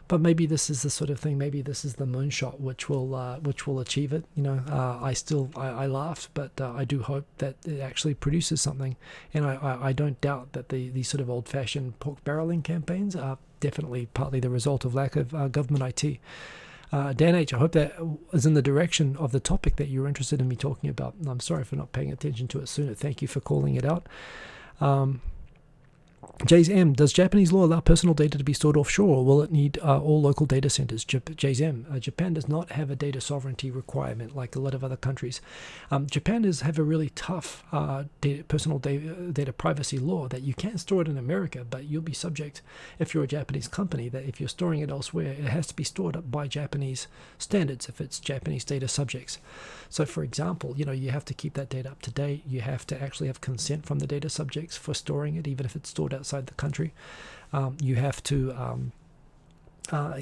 But maybe this is the sort of thing. Maybe this is the moonshot which will achieve it. I laughed, but I do hope that it actually produces something. And I don't doubt that these sort of old-fashioned pork barreling campaigns are definitely partly the result of lack of government IT. Dan H., I hope that is in the direction of the topic that you're interested in me talking about. I'm sorry for not paying attention to it sooner. Thank you for calling it out. Jays M, does Japanese law allow personal data to be stored offshore, or will it need all local data centers? Jays M, Japan does not have a data sovereignty requirement like a lot of other countries. Japan have a really tough personal data privacy law that you can't store it in America, but you'll be subject, if you're a Japanese company, that if you're storing it elsewhere, it has to be stored up by Japanese standards if it's Japanese data subjects. So, for example, you have to keep that data up to date. You have to actually have consent from the data subjects for storing it, even if it's stored outside the country. You have to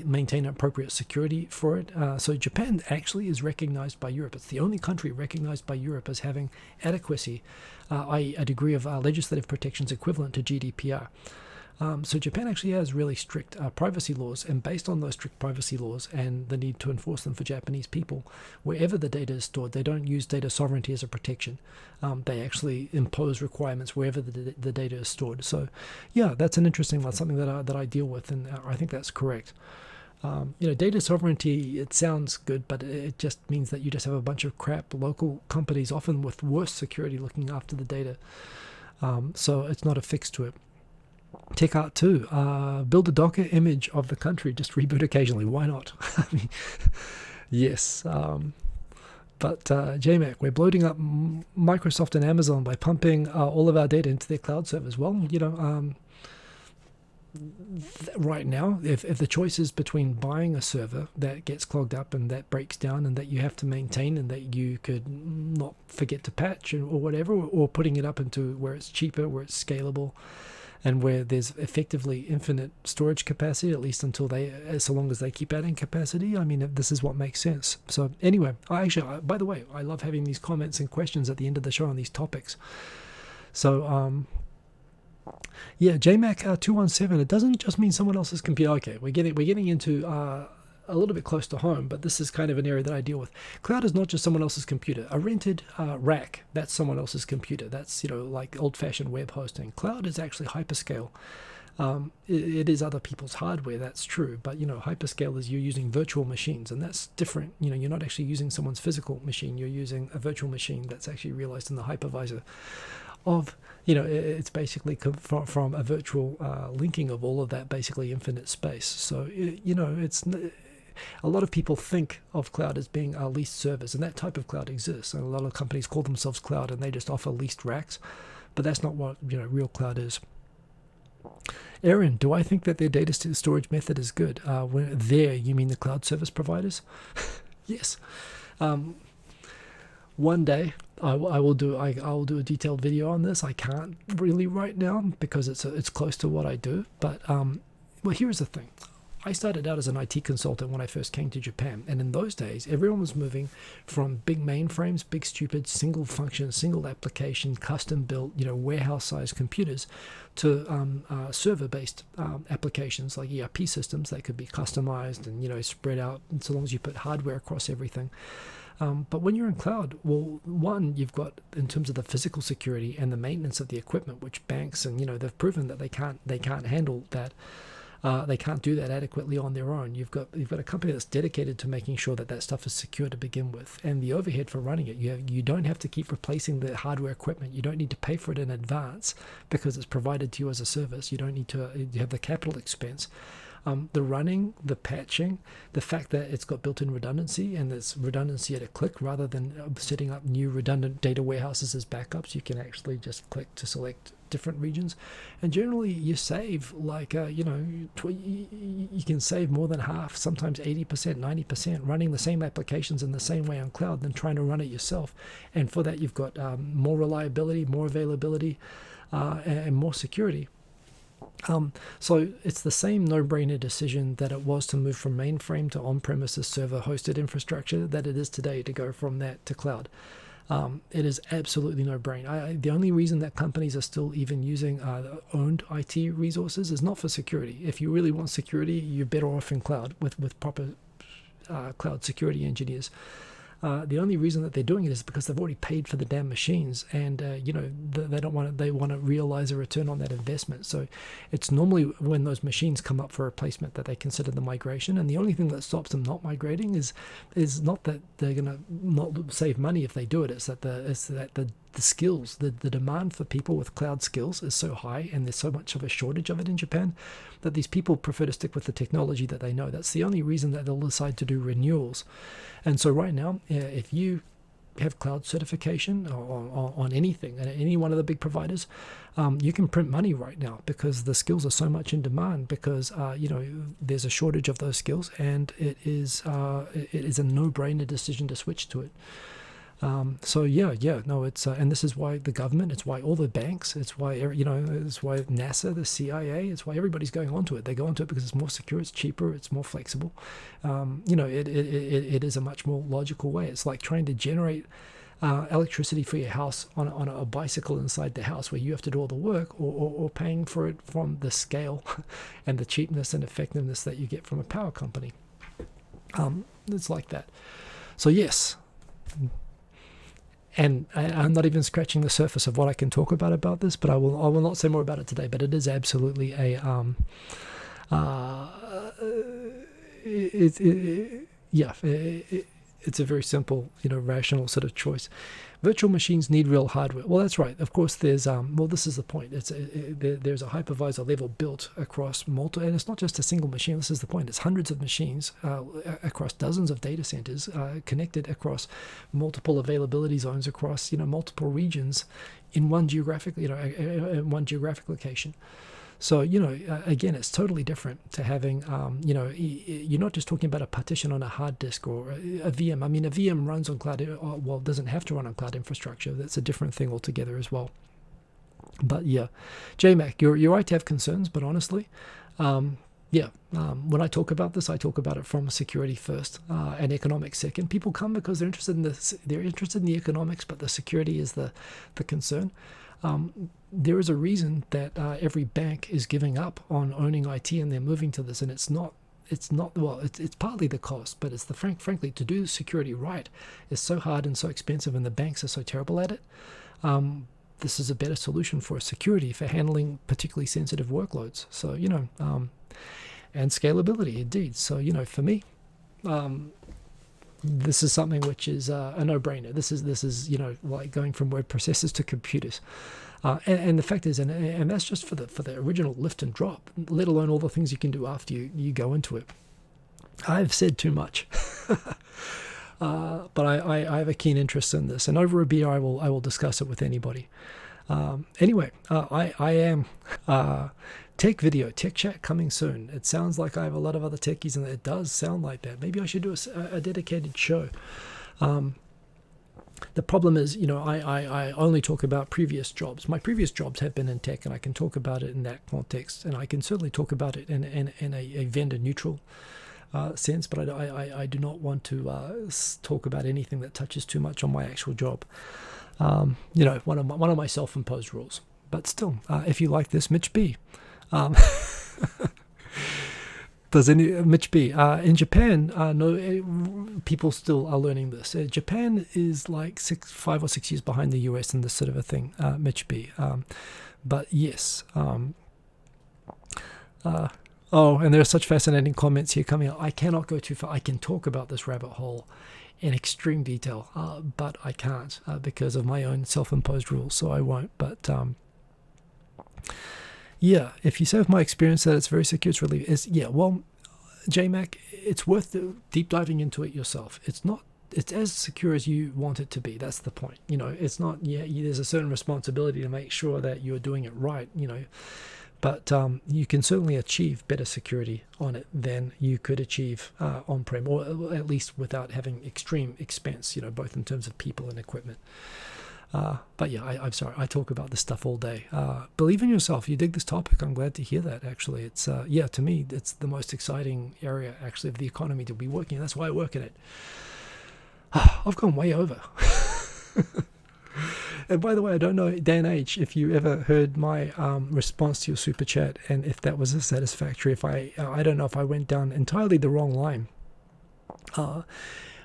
maintain appropriate security for it. So Japan actually is recognized by Europe. It's the only country recognized by Europe as having adequacy, i.e. a degree of legislative protections equivalent to GDPR. So Japan actually has really strict privacy laws, and based on those strict privacy laws and the need to enforce them for Japanese people, wherever the data is stored, they don't use data sovereignty as a protection. They actually impose requirements wherever the data is stored. So, yeah, that's an interesting one, something that I deal with, and I think that's correct. Data sovereignty, it sounds good, but it just means that you just have a bunch of crap local companies, often with worse security, looking after the data. So it's not a fix to it. Tech Art 2, build a Docker image of the country, just reboot occasionally. Why not? I mean, yes. But JMac, we're bloating up Microsoft and Amazon by pumping all of our data into their cloud servers. Well, right now, if the choice is between buying a server that gets clogged up and that breaks down and that you have to maintain and that you could not forget to patch or whatever, or putting it up into where it's cheaper, where it's scalable, and where there's effectively infinite storage capacity, at least until so long as they keep adding capacity. I mean, this is what makes sense. So anyway, by the way, I love having these comments and questions at the end of the show on these topics. So, yeah, JMac 217. It doesn't just mean someone else's computer. Okay, we're getting into a little bit close to home, but this is kind of an area that I deal with. Cloud is not just someone else's computer. A rented rack, that's someone else's computer. That's like old-fashioned web hosting. Cloud is actually hyperscale. It is other people's hardware, that's true, but hyperscale is you're using virtual machines, and that's different. You're not actually using someone's physical machine. You're using a virtual machine that's actually realized in the hypervisor of it's basically from a virtual linking of all of that basically infinite space. So it's a lot of people think of cloud as being leased servers, and that type of cloud exists, and a lot of companies call themselves cloud and they just offer leased racks, but that's not what real cloud is. Aaron, do I think that their data storage method is good? You mean the cloud service providers? Yes. One day I will do a detailed video on this. I can't really right now because it's close to what I do. But well, here's the thing. I started out as an IT consultant when I first came to Japan, and in those days, everyone was moving from big mainframes, big stupid single function, single application, custom built, warehouse-sized computers, to server-based applications like ERP systems that could be customized and spread out, and so long as you put hardware across everything. But when you're in cloud, well, one, you've got, in terms of the physical security and the maintenance of the equipment, which banks and they've proven that they can't handle that. They can't do that adequately on their own. You've got a company that's dedicated to making sure that stuff is secure to begin with, and the overhead for running it. You don't have to keep replacing the hardware equipment. You don't need to pay for it in advance because it's provided to you as a service. You don't need to have the capital expense. The running, the patching, the fact that it's got built-in redundancy, and there's redundancy at a click rather than setting up new redundant data warehouses as backups. You can actually just click to select different regions, and generally you save like you can save more than half, sometimes 80%, 90% running the same applications in the same way on cloud than trying to run it yourself. And for that you've got more reliability, more availability, and more security. So it's the same no-brainer decision that it was to move from mainframe to on-premises server-hosted infrastructure that it is today to go from that to cloud. It is absolutely no-brainer. The only reason that companies are still even using owned IT resources is not for security. If you really want security, you're better off in cloud with proper cloud security engineers. The only reason that they're doing it is because they've already paid for the damn machines, and they want to realize a return on that investment. So it's normally when those machines come up for replacement that they consider the migration. And the only thing that stops them not migrating is not that they're going to not save money if they do it. It's that the skills, the demand for people with cloud skills is so high, and there's so much of a shortage of it in Japan, that these people prefer to stick with the technology that they know. That's the only reason that they'll decide to do renewals. And so right now, if you have cloud certification on anything, any one of the big providers, you can print money right now because the skills are so much in demand, because there's a shortage of those skills, and it is a no-brainer decision to switch to it. It's and this is why the government, it's why all the banks, it's why it's why NASA, the CIA, it's why everybody's going onto it. They go onto it because it's more secure, it's cheaper, it's more flexible. It is a much more logical way. It's like trying to generate electricity for your house on a bicycle inside the house where you have to do all the work, or paying for it from the scale and the cheapness and effectiveness that you get from a power company. It's like that. So yes, and I'm not even scratching the surface of what I can talk about this, but I will not say more about it today. But it is absolutely a it's a very simple, rational sort of choice. Virtual machines need real hardware. Well, that's right. Of course, there's this is the point. There's a hypervisor level built across multiple, and it's not just a single machine. This is the point. It's hundreds of machines across dozens of data centers, connected across multiple availability zones, across multiple regions, in one geographic location. So, again, it's totally different to having, you're not just talking about a partition on a hard disk or a VM. I mean, a VM runs on cloud, doesn't have to run on cloud infrastructure. That's a different thing altogether as well. But yeah, JMac, you're right to have concerns, but honestly, when I talk about this, I talk about it from security first and economics second. People come because they're interested in this. They're interested in the economics, but the security is the concern. There is a reason that every bank is giving up on owning IT and they're moving to this, and it's partly the cost, but it's frankly, to do security right is so hard and so expensive, and the banks are so terrible at it. This is a better solution for security, for handling particularly sensitive workloads. So, and scalability indeed. So, for me, this is something which is a no-brainer. This is like going from word processors to computers, and the fact is, and that's just for the original lift and drop, let alone all the things you can do after you go into it. I've said too much, but I have a keen interest in this, and over a beer I will discuss it with anybody. Anyway, I am tech video, tech chat coming soon. It sounds like I have a lot of other techies, and it does sound like that. Maybe I should do a dedicated show. The problem is, I only talk about previous jobs. My previous jobs have been in tech, and I can talk about it in that context, and I can certainly talk about it in a vendor neutral sense, but I do not want to talk about anything that touches too much on my actual job. One of my self-imposed rules. But still, if you like this, Mitch B. Mitch B. In Japan, people still are learning this. Japan is like 5 or 6 years behind the US in this sort of a thing, Mitch B. But yes. And there are such fascinating comments here coming out. I cannot go too far. I can talk about this rabbit hole in extreme detail, but I can't because of my own self-imposed rules, so I won't. But if you say with my experience that it's very secure, it's really JMac, it's worth deep diving into it yourself. It's as secure as you want it to be. That's the point. It's not. There's a certain responsibility to make sure that you're doing it right. But you can certainly achieve better security on it than you could achieve on-prem, or at least without having extreme expense, both in terms of people and equipment. But yeah, I'm sorry, I talk about this stuff all day. Believe in yourself. You dig this topic. I'm glad to hear that, actually. It's, to me, it's the most exciting area, actually, of the economy to be working in. That's why I work in it. I've gone way over. And by the way, I don't know, Dan H., if you ever heard my response to your super chat, and if that was satisfactory. If I don't know if I went down entirely the wrong line.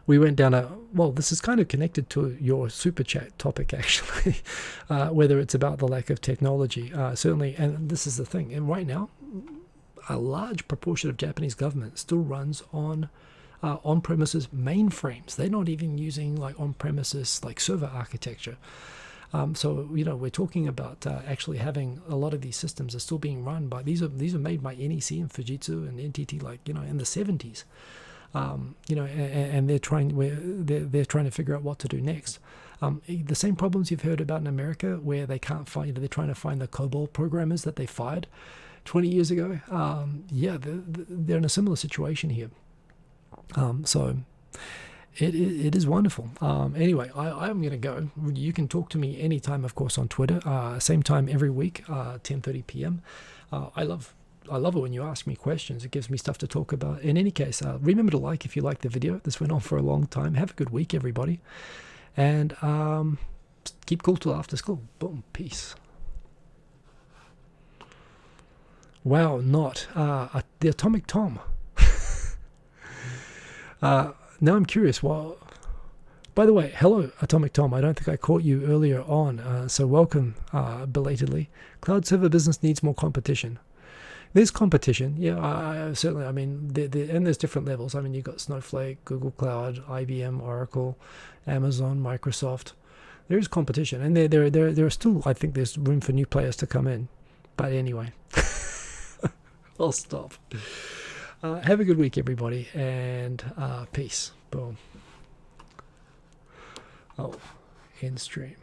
We went down this is kind of connected to your super chat topic, actually, whether it's about the lack of technology, certainly. And this is the thing. And right now, a large proportion of Japanese government still runs on on-premises mainframes. They're not even using like on-premises like server architecture. So we're talking about actually having a lot of these systems are still being run by these are made by NEC and Fujitsu and NTT in the 70s. And they're trying to figure out what to do next. The same problems you've heard about in America, where they can't find, they're trying to find the COBOL programmers that they fired 20 years ago. They're in a similar situation here. So it is wonderful. Anyway, I'm going to go. You can talk to me anytime, of course, on Twitter. Same time every week, 10:30 p.m. I love it when you ask me questions. It gives me stuff to talk about. In any case, remember to like if you like the video. This went on for a long time. Have a good week, everybody. And keep cool till after school. Boom, peace. Wow, not the Atomic Tom. Now I'm curious. Well, by the way, hello, Atomic Tom. I don't think I caught you earlier on, so welcome belatedly. Cloud server business needs more competition. There's competition, yeah. I certainly. I mean, and there's different levels. I mean, you've got Snowflake, Google Cloud, IBM, Oracle, Amazon, Microsoft. There is competition, and there are still. I think there's room for new players to come in. But anyway, I'll stop. Have a good week, everybody, and peace. Boom. Oh, end stream.